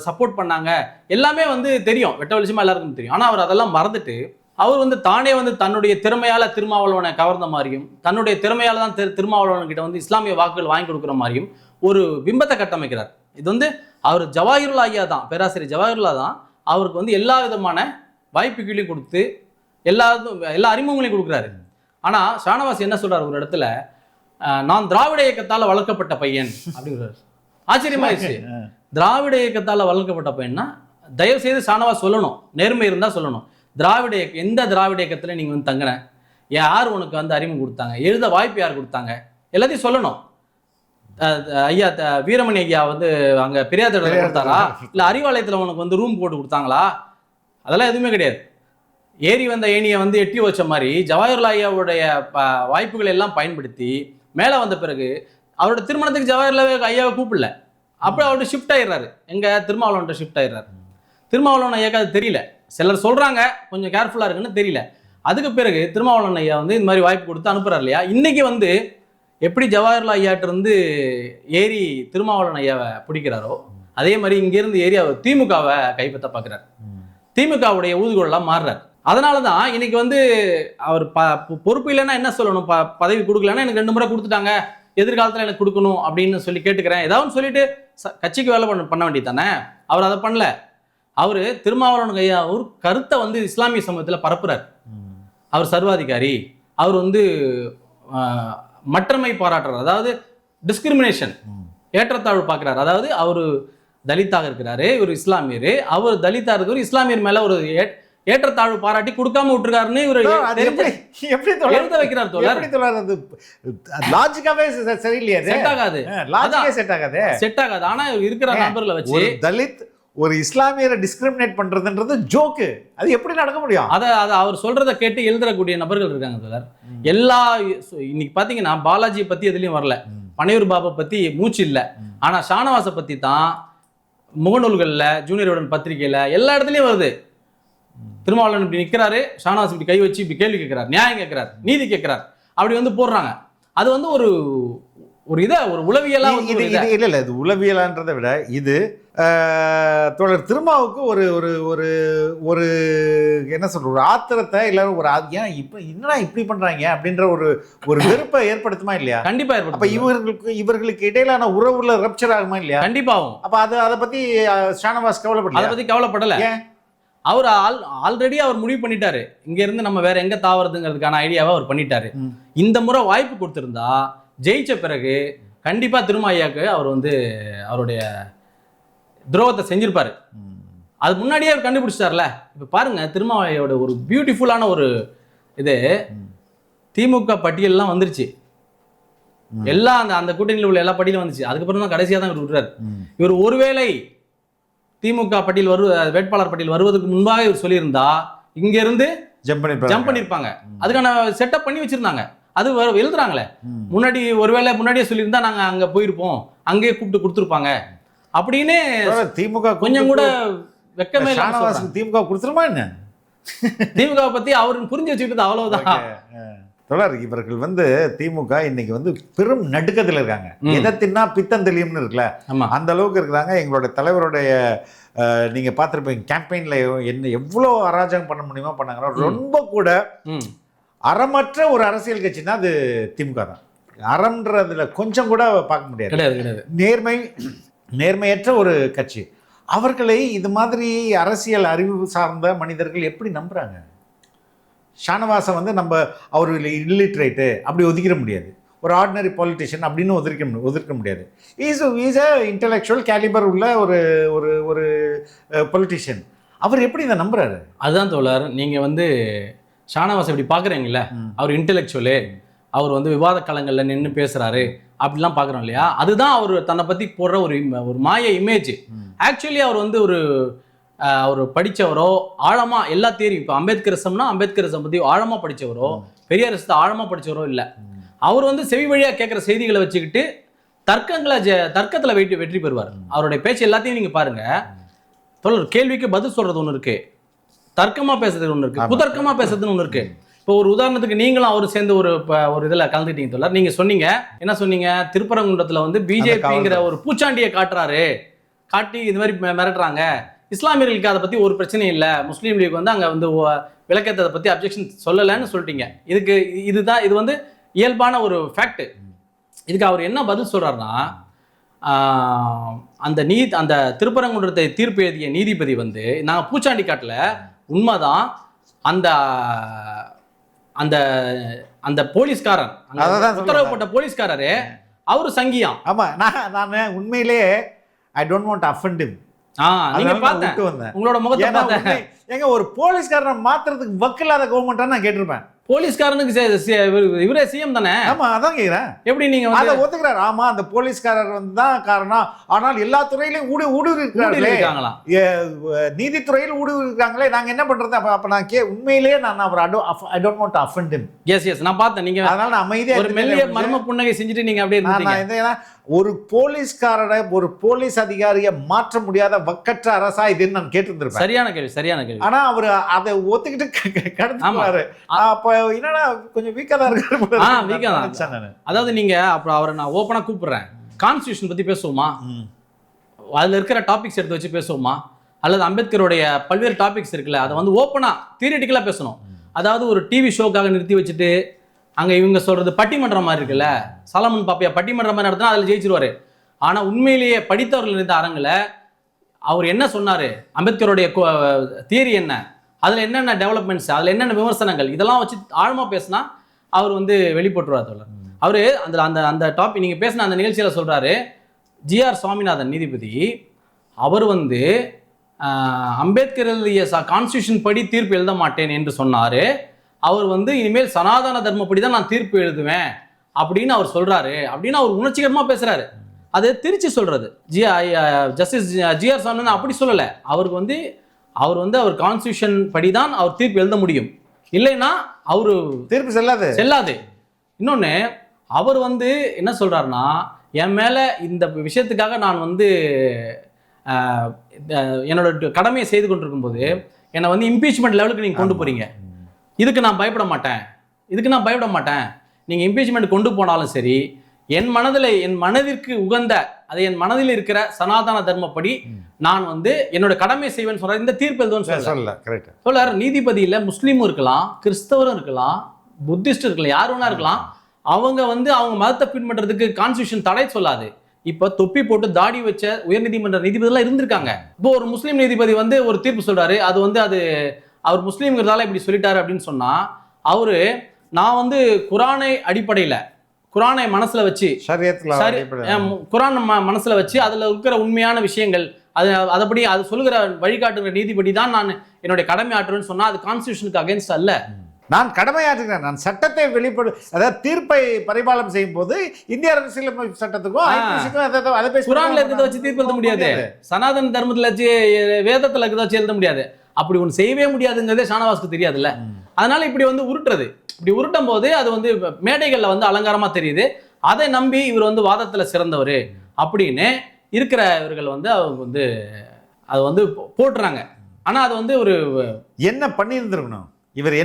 சப்போர்ட் பண்ணாங்க, எல்லாமே வந்து தெரியும், வெட்ட வெளிச்சமா எல்லாருக்கும் தெரியும். ஆனா அவர் அதெல்லாம் மறந்துட்டு அவர் வந்து தானே வந்து தன்னுடைய திறமையால திருமாவளவனை கவர்ந்த மாதிரியும், தன்னுடைய திறமையால தான் திருமாவளவன் கிட்ட வந்து இஸ்லாமிய வாக்குகள் வாங்கி கொடுக்குற மாதிரியும் ஒரு பிம்பத்தை கட்டமைக்கிறார். இது வந்து அவர் ஜவாஹிருல்லா ஐயா தான், பேராசிரியர் ஜவாஹிருல்லா தான் அவருக்கு வந்து எல்லா விதமான வாய்ப்புகளையும் கொடுத்து எல்லா அறிமுகங்களையும் கொடுக்குறாரு. ஆனா ஷானவாஸ் என்ன சொல்றாரு ஒரு இடத்துல, நான் திராவிட இயக்கத்தால வளர்க்கப்பட்ட பையன் அப்படிங்கிறாரு. ஆச்சரியமாயிடுச்சு. திராவிட இயக்கத்தால வளர்க்கப்பட்ட பையனா? தயவு செய்து ஷானவாஸ் சொல்லணும், நேர்மை இருந்தா சொல்லணும். எந்த திராவிட இயக்கத்துல நீங்க வந்து தங்கின, யார் உனக்கு வந்து அறிமுகம் கொடுத்தாங்க, எழுத வாய்ப்பு யார் கொடுத்தாங்க, எல்லாத்தையும் சொல்லணும். ஐயா வீரமணி ஐயா வந்து அங்க பெரியார் தேட்டர்ல கொடுத்தாரா, இல்ல அறிவாலயத்துல உனக்கு வந்து ரூம் போட்டு கொடுத்தாங்களா? அதெல்லாம் எதுவுமே கிடையாது. ஏறி வந்த ஏணியை வந்து எட்டி வச்ச மாதிரி ஜவாஹர்லால் ஐயாவுடைய வாய்ப்புகளை எல்லாம் பயன்படுத்தி மேலே வந்த பிறகு அவரோட திருமணத்துக்கு ஜவாஹர்லால் ஐயாவை கூப்பிடல, அப்படி அவர்கிட்ட ஷிஃப்ட் ஆயிடுறாரு. எங்க திருமாவளவன்ட்ட ஷிஃப்ட் ஆயிடுறாரு. திருமாவளவன் ஐயாக்கு அது தெரியல, சிலர் சொல்றாங்க கொஞ்சம் கேர்ஃபுல்லா இருக்குன்னு தெரியல. அதுக்கு பிறகு திருமாவளவன் ஐயா வந்து இந்த மாதிரி வாய்ப்பு கொடுத்து அனுப்புறாரு இல்லையா. இன்னைக்கு வந்து எப்படி ஜவாஹர்லால் ஐயாட்ட இருந்து ஏறி திருமாவளவன் ஐயாவை பிடிக்கிறாரோ அதே மாதிரி இங்கிருந்து ஏறி அவர் திமுகவை கைப்பற்ற பார்க்குறாரு. திமுகவுடைய ஊதுகோலெல்லாம் மாறுறாரு. அதனால தான் இன்னைக்கு வந்து அவர் பொறுப்பு இல்லைன்னா என்ன சொல்லணும், பதவி கொடுக்கலன்னா எனக்கு 2 முறை கொடுத்துட்டாங்க, எதிர்காலத்தில் எனக்கு கொடுக்கணும் அப்படின்னு சொல்லி கேட்டுக்கிறேன், ஏதாவது சொல்லிட்டு கட்சிக்கு வேலை பண்ண வேண்டியது தானே. அவர் அதை பண்ணல. அவர் திருமாவளவன் ஐயா ஒரு கருத்தை வந்து இஸ்லாமிய சமூகத்தில் பரப்புறார். அவர் சர்வாதிகாரி, அவர் வந்து மற்றமை பாராட்டுறார், அதாவது டிஸ்கிரிமினேஷன், ஏற்றத்தாழ்வு பார்க்குறாரு. அதாவது அவர் தலித்தாக இருக்கிறாரு, இவர் இஸ்லாமியர், அவர் தலித்தாக இருக்கிற இஸ்லாமியர் மேல ஒரு ஏற்றத்தாழ்வு பாராட்டி கொடுக்காம விட்டுருக்காருன்னு இவர் எழுத வைக்கிறார். செட் ஆகாது. ஆனா இருக்கிற நபர்களை வச்சு தலித் ஒரு இஸ்லாமியரை டிஸ்கிரிமினேட் பண்றதுன்றது ஜோக்கு, அது எப்படி நடக்க முடியும்? அதை அவர் சொல்றதை கேட்டு எழுதக்கூடிய நபர்கள் இருக்காங்க தோழர். இன்னைக்கு பாத்தீங்கன்னா பாலாஜி பத்தி எதுலயும் வரல, பனையூர் பாபா பத்தி மூச்சு இல்லை. ஆனா ஷானவாஸை பத்தி தான் முகநூல்கள்ல, ஜூனியர் பத்திரிகையில எல்லா இடத்துலயும் வருது. திருமாவளவன் இப்படி நிற்கிறாரு, ஷானவாஸ் இப்படி கை வச்சு இப்படி கேள்வி கேட்கிறார், நியாயம் கேட்கிறார், நீதி கேட்கிறார், அப்படி வந்து போடுறாங்க. அது வந்து ஒரு உளவியலா வந்து இது இது இல்ல இது உளவியலான்றதை விட இது தோழர் திருமாவுக்கு ஒரு ஒரு ஒரு ஒரு என்ன சொல்ற ஒரு ஆத்திரத்தை இல்ல ஒரு ஏன் இப்ப என்னடா இப்படி பண்றாங்க அப்படின்ற ஒரு ஒரு வெறுப்பை ஏற்படுத்துமா இல்லையா? கண்டிப்பா அப்ப ஏற்படும். இவர்களுக்கு இடையிலான உறவுல ரப்சர் ஆகுமா இல்லையா? கண்டிப்பாகும். அப்ப அதை பத்தி ஷானவாஸ் கவலைப்படல. அதை பத்தி கவலைப்படல. அவர் ஆல்ரெடி அவர் முடிவு பண்ணிட்டாரு, இங்க இருந்து நம்ம வேற எங்க தாவறதுங்கிறதுக்கான ஐடியாவை அவர் பண்ணிட்டாரு. இந்த முறை வாய்ப்பு கொடுத்திருந்தா ஜெயிச்ச பிறகு கண்டிப்பா திருமாயாக்கு அவர் வந்து அவருடைய துரோகத்தை செஞ்சிருப்பாரு. அது முன்னாடியே அவர் கண்டுபிடிச்சிட்டார்ல. இப்ப பாருங்க, திருமாவையோட ஒரு பியூட்டிஃபுல்லான ஒரு இது திமுக பட்டியல்லாம் வந்துருச்சு. எல்லா அந்த கூட்டணியில் உள்ள எல்லா பட்டியலும் வந்துச்சு. அதுக்கப்புறம் தான் கடைசியா தான் இவர் விடுறாரு. இவர் ஒருவேளை திமுக பட்டியல் வேட்பாளர் பட்டியல் வருவதற்கு முன்பாக இவர் சொல்லியிருந்தா இங்க இருந்து ஜம்ப் பண்ணிருப்பாங்க. அதுக்கான செட்டப் பண்ணி வச்சிருந்தாங்க. அது எழுதுறாங்களே, முன்னாடியே சொல்லியிருந்தா நாங்க அங்க போயிருப்போம், அங்கேயே கூப்பிட்டு கொடுத்துருப்பாங்க அப்படின்னு திமுக கொஞ்சம் கூட வெக்கமே திமுக கொடுத்துருமா என்ன? திமுக பத்தி அவரு புரிஞ்சு வச்சுக்கிட்டது அவ்வளவுதான். தொடர் இவர்கள் வந்து திமுக இன்னைக்கு வந்து பெரும் நடுக்கத்தில் இருக்காங்க. எதை தின்னா பித்தம் தெளியும்னு இருக்குல்ல, அந்த அளவுக்கு இருக்கிறாங்க. எங்களுடைய தலைவருடைய நீங்க பார்த்துருப்பீங்க கேம்பெயின்ல என்ன எவ்வளோ அராஜகம் பண்ண முடியுமோ பண்ணாங்க. ரொம்ப கூட அறமற்ற ஒரு அரசியல் கட்சின்னா அது திமுக தான். அறம்ன்றதுல கொஞ்சம் கூட பார்க்க முடியாது. நேர்மையற்ற ஒரு கட்சி. அவர்களை இது மாதிரி அரசியல் அறிவு சார்ந்த மனிதர்கள் எப்படி நம்புறாங்க? ஷானவாசை வந்து நம்ம அவர் இல்லிட்ரேட்டு அப்படி ஒதுக்கிட முடியாது. ஒரு ஆர்டினரி பாலிட்டிஷியன் அப்படின்னு ஒதுக்க முடியாது. இஸ் அ இன்டெலெக்சுவல் கேலிபர் உள்ள ஒரு ஒரு ஒரு பொலிட்டிஷியன். அவர் எப்படி இதை நம்புறாரு? அதுதான் தோழர், நீங்க வந்து ஷானவாஸ் இப்படி பார்க்குறீங்கள, அவர் இன்டெலெக்சுவலு, அவர் வந்து விவாத களங்களில் நின்று பேசுகிறாரு அப்படிலாம் பார்க்குறோம் இல்லையா? அதுதான் அவர் தன்னை பற்றி போடுற ஒரு மாய இமேஜ். ஆக்சுவலி அவர் வந்து அவர் படித்தவரோ ஆழமாக எல்லா தேரியும், இப்போ அம்பேத்கரிசம் பற்றி ஆழமாக படித்தவரோ பெரியாரிசத்தை ஆழமாக படித்தவரோ இல்லை. அவர் வந்து செவி வழியாக கேட்குற செய்திகளை வச்சுக்கிட்டு தர்க்கத்தில் வெற்றி பெறுவார். அவருடைய பேச்சு எல்லாத்தையும் நீங்கள் பாருங்கள் தோழர், கேள்விக்கு பதில் சொல்கிறது ஒன்று இருக்குது, தர்க்கமா பேசுறது ஒன்று இருக்கு, குதர்க்கமா பேசுறதுன்னு ஒன்று இருக்கு. இப்போ ஒரு உதாரணத்துக்கு நீங்களும் அவரு சேர்ந்து ஒரு இதில் கலந்துட்டீங்க தோழர். நீங்க சொன்னீங்க, என்ன சொன்னீங்க, திருப்பரங்குன்றத்துல வந்து பிஜேபிங்கிற ஒரு பூச்சாண்டியை காட்டி இது மாதிரி மிரட்டுறாங்க, இஸ்லாமியர்களுக்கு அதை பத்தி ஒரு பிரச்சனையும் இல்லை, முஸ்லீம் லீக் வந்து அங்க வந்து விளக்கத்தை பத்தி அப்ஜெக்ஷன் சொல்லலைன்னு சொல்லிட்டீங்க. இது வந்து இயல்பான ஒரு ஃபேக்ட். இதுக்கு அவர் என்ன பதில் சொல்றாருன்னா, அந்த திருப்பரங்குன்றத்தை தீர்ப்பு எழுதிய நீதிபதி வந்து நாங்கள் பூச்சாண்டி காட்டல, உண்மைதான். அந்த அந்த அந்த போலீஸ்காரன், உத்தரவு போட்ட போலீஸ்காரரு அவரு சங்கியாம். ஆமா, நான் உண்மையிலேயே ஐ don't want to offend him. நீங்க பார்த்தேன் உங்களோட முகத்தை பார்த்தேன். எங்க ஒரு போலீஸ்காரனை மாத்துறதுக்கு வக்கில்லாத கவர்மெண்ட்டா நான் கேட்டிருப்பேன். போலீஸ்காரனுக்கு இவரே சிஎம் தானே? ஆமா, அதான் கேக்குறேன். எப்படி நீங்க அதை ஒத்துக்கிறாரு? ஆமா, அந்த போலீஸ்காரர் வந்து தான் காரணம். ஆனால் எல்லா துறையிலும் ஊடுருவிருக்காங்களா? நீதித்துறையில் ஊடுருவிருக்காங்களே, நாங்க என்ன பண்றது? அப்ப நான் உண்மையிலேயே நான் அவர் I don't want to offend him. Yes நான் பார்த்தேன். நீங்க அதனால நான் அமைதியா ஒரு மெல்லிய மர்ம புன்னகை செஞ்சுட்டு நீங்க அப்படியே இருந்தீங்க. ஒரு போலீஸ்காரரை, ஒரு போலீஸ் அதிகாரியை மாற்ற முடியாத வக்கற்ற அரசா இதுன்னு நான் கேட்டிருந்திருப்பேன். சரியான கேள்வி. ஆனா அவர் அதை ஒத்துக்கிட்டு கடந்துறாரு. அப்ப என்னன்னா கொஞ்சம் வீக்கா தான் இருக்காரு. அதாவது நீங்க அப்புறம் அவரை நான் ஓப்பனா கூப்பிடுறேன், கான்ஸ்டிடியூஷன் பத்தி பேசுவோமா, அதுல இருக்கிற டாபிக்ஸ் எடுத்து வச்சு பேசுவோமா, அல்லது அம்பேத்கருடைய பல்வேறு டாபிக்ஸ் இருக்குல்ல அதை வந்து ஓப்பனா தியரிட்டிக்கலா பேசணும். அதாவது ஒரு டிவி ஷோக்காக நிறுத்தி வச்சுட்டு அங்க இவங்க சொல்றது பட்டிமன்றம் மாதிரி இருக்குல்ல, சாலமன் பாப்பையா பட்டிமன்றம் மாதிரி நடத்தினா அதுல ஜெயிச்சிருவாரு. ஆனா உண்மையிலேயே படித்தவர்கள் இருந்த அரங்குல அவர் என்ன சொன்னாரு, அம்பேத்கருடைய தியரி என்ன, அதுல என்னென்ன டெவலப்மெண்ட்ஸ், அதுல என்னென்ன விமர்சனங்கள், இதெல்லாம் வச்சு ஆழமா பேசினா அவர் வந்து வெளிப்பட்டுருவார் தோழர். அவரு அந்த டாபிக் நீங்க பேசின அந்த நிகழ்ச்சியில சொல்றாரு, ஜிஆர் சுவாமிநாதன் நீதிபதி அவர் வந்து அம்பேத்கர் எழுதிய கான்ஸ்டியூஷன் படி தீர்ப்பு எழுத மாட்டேன் என்று சொன்னாரு. அவர் வந்து இனிமேல் சனாதன தர்மப்படி தான் நான் தீர்ப்பு எழுதுவேன் அப்படின்னு அவர் சொல்றாரு அப்படின்னு அவர் உணர்ச்சிகரமா பேசுறாரு. அது திருச்சி சொல்றது ஜஸ்டிஸ் ஜிஆர் சாமிநாதன் அப்படி சொல்லலை. அவர் கான்ஸ்டியூஷன் படிதான் அவர் தீர்ப்பு எழுத முடியும், இல்லைன்னா அவரு தீர்ப்பு செல்லாது. இன்னொன்னு அவர் வந்து என்ன சொல்றாருன்னா, என் மேல இந்த விஷயத்துக்காக நான் வந்து என்னோட கடமையை செய்து கொண்டிருக்கும் போது என்னை வந்து இம்பீச்மெண்ட் லெவலுக்கு நீங்க கொண்டு போறீங்க, இதுக்கு நான் பயப்பட மாட்டேன். நீங்க இம்பீச்மெண்ட் கொண்டு போனாலும் சரி, என் மனதிற்கு உகந்த அது என் மனதில் இருக்கிற சனாதன தர்மப்படி நான் வந்து என்னோட கடமை செய்வேன்னு சொல்றாரு. இந்த தீர்ப்பு எதுவும் சொல்லல. கரெக்ட். சொல்றாரு நீதிபதியில முஸ்லீமும் இருக்கலாம், கிறிஸ்தவரும் இருக்கலாம், புத்திஸ்ட் இருக்கலாம், யார் வேணா இருக்கலாம். அவங்க வந்து அவங்க மதத்தை பின்பற்றதுக்கு கான்ஸ்டியூஷன் தடை சொல்லாது. இப்ப தொப்பி போட்டு தாடி வச்ச உயர்நீதிமன்ற நீதிபதிலாம் இருந்திருக்காங்க. இப்போ ஒரு முஸ்லீம் நீதிபதி வந்து ஒரு தீர்ப்பு சொல்றாரு, அது வந்து அது அவர் முஸ்லீம்ங்கிறதால இப்படி சொல்லிட்டாரு அப்படின்னு சொன்னா, அவரு நான் வந்து குரானை மனசுல வச்சு குரான் மனசுல வச்சு அதுல இருக்கிற உண்மையான விஷயங்கள் அதபடி அது சொல்லுகிற வழிகாட்டுகிற நீதிபதி தான் நான் என்னுடைய கடமை ஆற்றுவேன்னு சொன்னா அது கான்ஸ்டியூஷனுக்கு அகைன்ஸ்ட் அல்ல. நான் கடமையாற்றுகிறேன். நான் சட்டத்தை அதாவது தீர்ப்பை பரிபாலனம் செய்யும் போது இந்திய அரசியலமைப்பு சட்டத்துக்கும் அதை குரான்ல இருக்கிறத வச்சு தீர்ப்பு எழுத முடியாது, சனாதன தர்மத்துல வச்சு வேதத்துல இருக்கிறத வச்சு எழுத முடியாது. அப்படி ஒன்று செய்யவே முடியாதுங்கிறதே ஷானவாஸ்க்கு தெரியாதுல்ல. அதனால இப்படி வந்து உருட்டுறது, இப்படி உருட்டும் போது அது வந்து மேடைகள்ல வந்து அலங்காரமா தெரியுது. அதை நம்பி இவர் வந்து வாதத்துல சிறந்தவர் அப்படின்னு இருக்கிற இவர்கள் வந்து அவங்க வந்து அதை வந்து போட்டுறாங்க. ஆனா அது வந்து ஒரு என்ன பண்ணியிருந்திருக்கணும், இவர்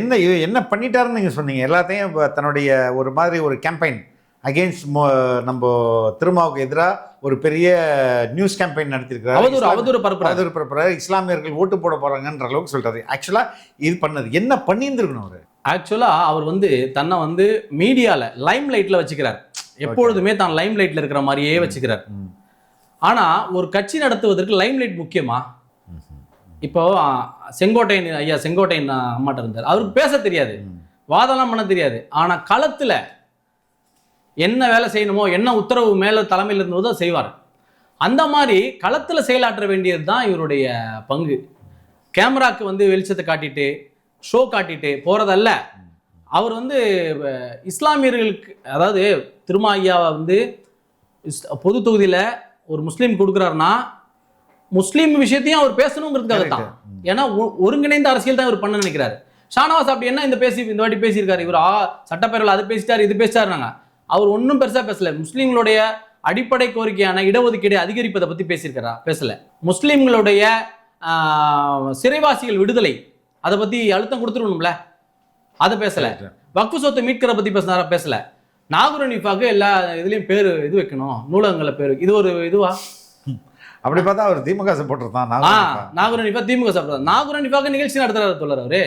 என்ன பண்ணிட்டாருன்னு நீங்க சொன்னீங்க. எல்லாத்தையும் தன்னுடைய ஒரு மாதிரி ஒரு கேம்பெயின் அகெயின்ஸ்ட் நம்ம திருமாவுக்கு எதிராக ஒரு பெரிய நியூஸ் கேம்பெயின் நடத்திருக்கிறார். அவதூறு பரப்புறாரு. இஸ்லாமியர்கள் ஓட்டு போட போறாங்கன்ற அளவுக்கு சொல்றாரு. ஆக்சுவலா இது பண்ணது என்ன பண்ணியிருந்திருக்கணும் அவரு? ஆக்சுவலா அவர் வந்து தன்னை வந்து மீடியால லைம் லைட்ல வச்சுக்கிறார். எப்பொழுதுமே தான் லைம் லைட்ல இருக்கிற மாதிரியே வச்சுக்கிறார். ஆனா ஒரு கட்சி நடத்துவதற்கு லைம் லைட் முக்கியமா? இப்போ செங்கோட்டையன் அம்மாட்ட இருந்தார். அவருக்கு பேச தெரியாது, வாதம்லாம் பண்ண தெரியாது. ஆனா களத்துல என்ன வேலை செய்யணுமோ, என்ன உத்தரவு மேல தலைமையில் இருந்ததோ செய்வார். அந்த மாதிரி களத்துல செயலாற்ற வேண்டியது தான் இவருடைய பங்கு. கேமராக்கு வந்து வெளிச்சத்தை காட்டிட்டு ஷோ காட்டிட்டு போறதல்ல. அவர் வந்து இஸ்லாமியர்களுக்கு, அதாவது திருமா ஐயாவை வந்து பொது தொகுதியில ஒரு முஸ்லீம் கொடுக்குறாருன்னா முஸ்லீம் விஷயத்தையும் அவர் பேசணுங்கிறதுக்காக தான். ஏன்னா ஒருங்கிணைந்த அரசியல் தான் இவர் பண்ண நினைக்கிறாரு. ஷானவாஸ் அப்படி என்ன இந்த வாட்டி பேசியிருக்காரு, இவர் சட்டப்பேரவையில் அது பேசிட்டாரு இது பேசிட்டாருனாங்க. அவர் ஒன்றும் பெருசா பேசல. முஸ்லீம்களுடைய அடிப்படை கோரிக்கையான இடஒதுக்கீடு அதிகரிப்பதை பத்தி பேசியிருக்காரா? பேசல. முஸ்லீம்களுடைய சிறைவாசிகள் விடுதலை அதை பத்தி அழுத்தம் கொடுத்துருக்கணும்ல, அதை பேசல. வக்ஃபு சொத்தை மீட்கிற பத்தி பேசினாரா? பேசல. நாகூர் ஹனீஃபாக்கு எல்லா இதுலயும் பேரு இது வைக்கணும், நூலகங்கள பேரு, இது ஒரு இதுவா? அப்படி பார்த்தா அவர் திமுக சப்போர்ட்டர் தான். நாகூர் ஹனீஃபா திமுக சப்போர்ட்டர். நாகூர் ஹனீஃபாக்கு நிகழ்ச்சி நடத்துறாரு தோழர் அவரு.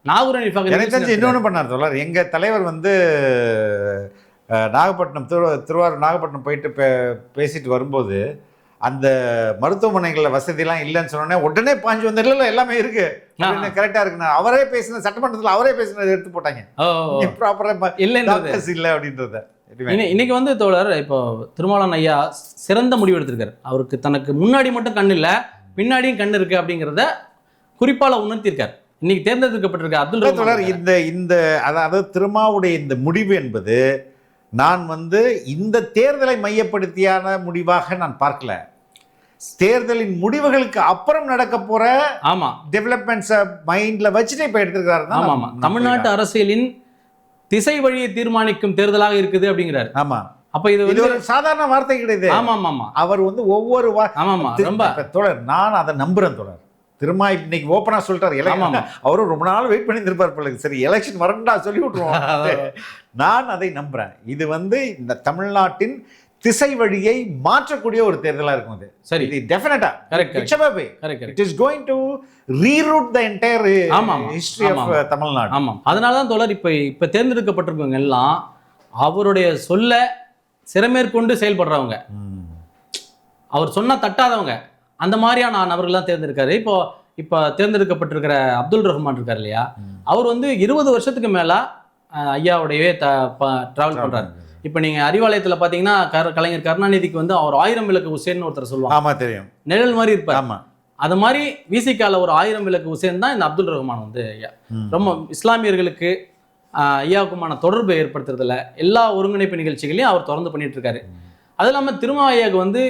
நாகூர் ஹனீஃபாக்கு எனக்கு தெரிஞ்சு இன்னொன்று பண்ணார் தோழர். எங்க தலைவர் வந்து நாகப்பட்டினம் திருவாரூர் நாகப்பட்டினம் போயிட்டு பேசிட்டு வரும்போது அந்த மருத்துவமனைகளில் வசதியெல்லாம் இல்லைன்னு சொன்னோன்னே உடனே பாஞ்சு வந்து இல்லை எல்லாமே இருக்கு கரெக்டா இருக்குண்ணா. அவரே பேசின சட்டமன்றத்தில் அவரே பேசினதை எடுத்து போட்டாங்க. ப்ராப்பரா இல்லை அப்படின்றத. இன்னைக்கு வந்து தோழர் இப்போ திருமாவளவன் ஐயா சிறந்த முடிவு எடுத்திருக்காரு. அவருக்கு தனக்கு முன்னாடி மட்டும் கண் இல்லை, பின்னாடியும் கண் இருக்கு அப்படிங்கிறத குறிப்பால உணர்த்தியிருக்காரு. இன்னைக்கு தேர்ந்தெடுக்கப்பட்டிருக்க அப்துல் தோழர் இந்த அதாவது திருமாவுடைய இந்த முடிவு என்பது நான் வந்து இந்த தேர்தலை மையப்படுத்தியான முடிவாக நான் பார்க்கல. தேர்தலின் முடிவுகளுக்கு அப்புறம் நடக்க போற டெவலப்மெண்ட்ஸை மைண்ட்ல வச்சுட்டு இப்ப எடுத்திருக்காரு. தமிழ்நாட்டு அரசியலின் திசை வழியை தீர்மானிக்கும் தேர்தலாக இருக்குது அப்படிங்கிறாரு. ஆமா. அப்ப இது ஒரு சாதாரண வார்த்தை கிடையாது. ஆமா. அவர் வந்து ஒவ்வொரு தோழர் நான் அதை நம்புறேன் தோழர். திரும்ப இன்னைக்கு ஓப்பனா சொல்லிட்டாரு. அவரும் ரொம்ப நாள் வெயிட் பண்ணி இருப்பார். சரி எலெக்ஷன் வரண்டா சொல்லி விட்டுருவோம். நான் அதை நம்புறேன். இது வந்து இந்த தமிழ்நாட்டின் திசை வழியை மாற்றக்கூடிய ஒரு தேர்தலா இருக்கும். அது சரி, இது டெஃபினட்டா it is going to reroute the entire history of Tamil Nadu. ஆமா, அதனால தான் தோழர் இப்ப தேர்ந்தெடுக்கப்பட்டிருக்கவங்க எல்லாம் அவருடைய சொல்ல சிறமேற்கொண்டு செயல்படுறவங்க, அவர் சொன்னா தட்டாதவங்க, அந்த மாதிரியான நபர்கள்லாம் தேர்ந்தெடுக்காரு. இப்போ தேர்ந்தெடுக்கப்பட்டிருக்கிற அப்துல் ரஹ்மான் இருக்கார் இல்லையா, அவர் வந்து 20 வருஷத்துக்கு மேல ஐயாவுடையவே டிராவல் பண்றாரு. இப்போ நீங்க அறிவாலயத்துல பாத்தீங்கன்னா கலைஞர் கருணாநிதிக்கு வந்து அவர் 1000 விளக்கு உசேன் ஒருத்தர் சொல்லுவாங்க. ஆமா தெரியும், நிழல் மாதிரி இருப்பார். ஆமா, அது மாதிரி விசிகால ஒரு 1000 விளக்கு உசேன் தான் இந்த அப்துல் ரஹ்மான் வந்து ஐயா. ரொம்ப இஸ்லாமியர்களுக்கு ஐயாவுக்குமான தொடர்பு ஏற்படுத்துறதுல எல்லா ஒருங்கிணைப்பு நிகழ்ச்சிகளையும் அவர் தொடர்ந்து பண்ணிட்டு இருக்காரு. அது இல்லாம திருமா ஐயாவுக்கு வந்து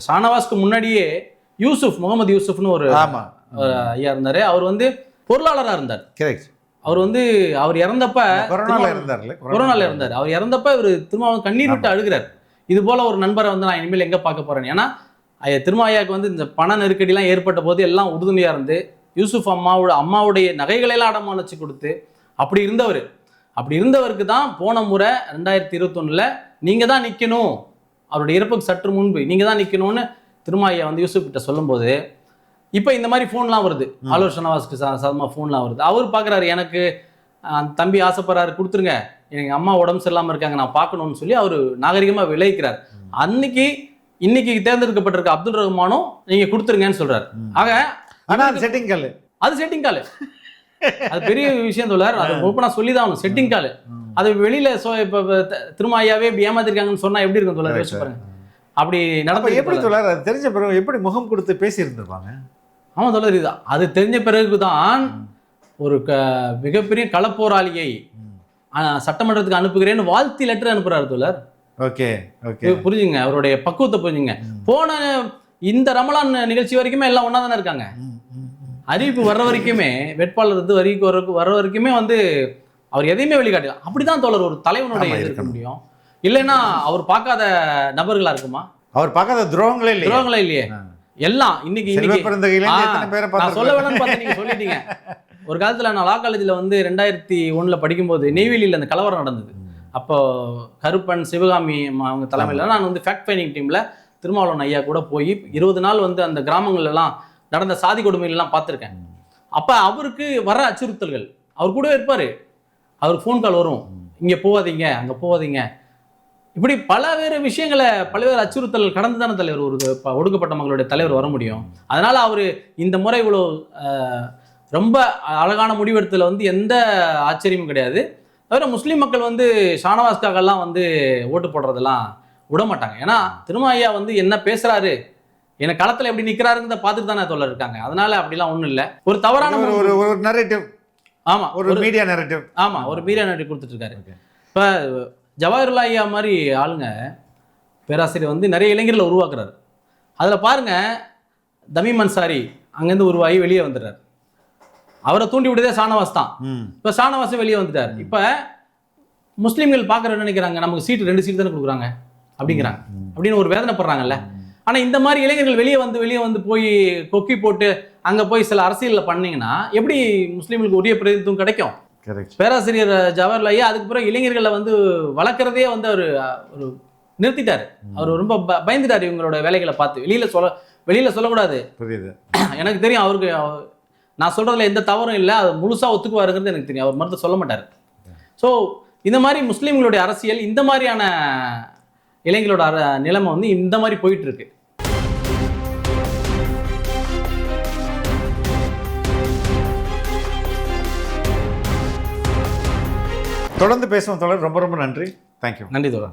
ஷானவாஸ்க்கு முன்னாடியே முகமது யூசுப்னு ஒரு ஐயா இருந்தாரு. அவர் வந்து பொருளாளராக இருந்தார். அவர் இறந்தப்ப கொரோனால இருந்தார். அவர் இறந்தப்ப இவர் திருமாவளவன் கண்ணீர் விட்டு அழுகிறார். இது போல ஒரு நண்பரை வந்து நான் இனிமேல் எங்க பார்க்க போறேன். ஏன்னா திருமாயாவுக்கு வந்து இந்த பண நெருக்கடிலாம் ஏற்பட்ட போது எல்லாம் உறுதுணையா இருந்து யூசுப் அம்மாவுடைய நகைகளெல்லாம் அடமான வச்சு கொடுத்து அப்படி இருந்தவருக்கு தான் போன முறை 2021 நீங்க தான் நிக்கணும், அவருடைய இறப்புக்கு சற்று முன்பு நீங்க தான் நிக்கணும்னு திருமாயா வந்து யூசுப் கிட்ட சொல்லும்போது, இப்போ இந்த மாதிரி ஃபோன்லாம் வருது, ஆலோர் ஷனவாஸ்க்கு சாதமா ஃபோன்லாம் வருது. அவர் பார்க்குறாரு, எனக்கு தம்பி ஆசைப்படுறாரு, கொடுத்துருங்க, எங்கள் அம்மா உடம்பு சரியில்லாமல் இருக்காங்க, நான் பார்க்கணும்னு சொல்லி அவர் நாகரிகமாக விளைவிக்கிறார். இன்னைக்கு தேர்ந்தெடுக்கப்பட்டிருக்க அப்துல் ரஹ்மானும் நீங்க கொடுத்துருங்கன்னு சொல்றாரு. ஆக ஆனால் செட்டிங் கால், அது செட்டிங் கால், அது பெரிய விஷயம் தோழர். அது ஓப்பனா சொல்லி தான் ஆகணும், செட்டிங் கால். அது வெளியில இப்போ திருமாயாவே இப்படி ஏமாத்திருக்காங்கன்னு சொன்னா எப்படி இருக்கும் தோழர், யோசிச்சு பாருங்க. அப்படி நடப்ப எப்படி தோழர் அது தெரிஞ்ச பிறகு எப்படி முகம் கொடுத்து பேசி இருந்திருப்பாங்க? ஆமா தோழர், இது அது தெரிஞ்ச பிறகுதான் ஒரு மிகப்பெரிய களப்போராளியை சட்டமன்றத்துக்கு அனுப்புகிறேன்னு வாழ்த்தி லெட்டர் அனுப்புறாரு தோழர். ஓகே ஓகே, புரிஞ்சுங்க, அவருடைய பக்குவத்தை புரிஞ்சுங்க. போன இந்த ரமலான் நிகழ்ச்சி வரைக்குமே எல்லாம் ஒன்னா தானே இருக்காங்க. அறிவிப்பு வர்ற வரைக்குமே, வேட்பாளர் வந்து வர்ற வரைக்குமே வந்து அவர் எதையுமே வெளிக்காட்டல. அப்படிதான் தோழர் ஒரு தலைவனுடைய இருக்க முடியும். இல்லைன்னா அவர் பார்க்காத நபர்களா இருக்குமா? அவர் பார்க்காத துரோகங்களே இல்லையே எல்லாம். இன்னைக்கு நான் சொல்ல வேணும்னு பார்த்து நீங்க சொல்லிட்டீங்க. ஒரு காலத்துல நான் லா காலேஜ்ல வந்து 2001 படிக்கும்போது நெய்வேலியில் அந்த கலவரம் நடந்தது. அப்போ கருப்பன், சிவகாமி அவங்க தலைமையில நான் வந்து ஃபேக்ட் ஃபைண்டிங் டீம்ல திருமாவளவன் ஐயா கூட போய் 20 நாள் வந்து அந்த கிராமங்கள்லாம் நடந்த சாதி கொடுமைகள்லாம் பார்த்துருக்கேன். அப்போ அவருக்கு வர அச்சுறுத்தல்கள், அவர் கூடவே இருப்பார். அவர் ஃபோன் கால் வரும், இங்கே போகாதீங்க, அங்கே போகாதீங்க, இப்படி பல்வேறு விஷயங்களை, பல்வேறு அச்சுறுத்தல் கடந்து தானே தலைவர், ஒரு ஒடுக்கப்பட்ட மக்களுடைய தலைவர் வர முடியும். அதனால அவர் இந்த முறை இவ்வளோ ரொம்ப அழகான முடிவெடுத்தல வந்து எந்த ஆச்சரியமும் கிடையாது. தவிர முஸ்லீம் மக்கள் வந்து ஷானவாஸ்காகலாம் வந்து ஓட்டு போடுறதெல்லாம் விட மாட்டாங்க. ஏன்னா திருமாயா வந்து என்ன பேசுறாரு, என்ன களத்துல எப்படி நிக்கிறாருங்கிறத பார்த்துட்டு தானே தோழர் இருக்காங்க. அதனால அப்படிலாம் ஒண்ணும் இல்லை. ஒரு தவறான ஒரு நரேட்டிவ், ஆமா, ஒரு மீடியா நரேட்டிவ், ஆமா, ஒரு மீடியா நரேட்டிவ் கொடுத்துட்டு இருக்காரு. இப்ப ஜவாஹிருல்லா ஐயா மாதிரி ஆளுங்க, பேராசிரியர் வந்து நிறைய இளைஞர்களை உருவாக்குறாரு. அதுல பாருங்க, தமீம் அன்சாரி அங்கேருந்து உருவாகி வெளியே வந்துடுறாரு. அவரை தூண்டி விட்டதே ஷானவாஸ் தான். இப்ப ஷானவாஸே வெளியே வந்துட்டார். இப்ப முஸ்லீம்கள் பார்க்குற நினைக்கிறாங்க, நமக்கு சீட்டு 2 சீட்டு தானே கொடுக்குறாங்க அப்படிங்கிறாங்க, அப்படின்னு ஒரு வேதனைப்படுறாங்கல்ல. ஆனா இந்த மாதிரி இளைஞர்கள் வெளியே வந்து போய் கொக்கி போட்டு அங்க போய் சில அரசியலில் பண்ணீங்கன்னா எப்படி முஸ்லீம்களுக்கு உரிய பிரதிநிதித்துவம் கிடைக்கும்? பேராசிரியர் ஜவஹர்லால் ஐயா அதுக்கு பிறகு இளைஞர்களை வந்து வளர்க்குறதே வந்து அவர் ஒரு நிறுத்திட்டாரு. அவர் ரொம்ப பயந்துட்டார் இவங்களோட வேலைகளை பார்த்து. வெளியில சொல்லக்கூடாது, புரியுது எனக்கு தெரியும். அவருக்கு நான் சொல்றதுல எந்த தவறும் இல்லை, அது முழுசா ஒத்துக்குவாருங்கிறது எனக்கு தெரியும். அவர் மறுத்து சொல்ல மாட்டார். ஸோ இந்த மாதிரி முஸ்லீம்களுடைய அரசியல், இந்த மாதிரியான இளைஞர்களோட நிலைமை வந்து இந்த மாதிரி போயிட்டு இருக்கு. தொடர்ந்து பேசுவோம் தோழர். ரொம்ப ரொம்ப நன்றி. தேங்க்யூ. நன்றி தோழர்.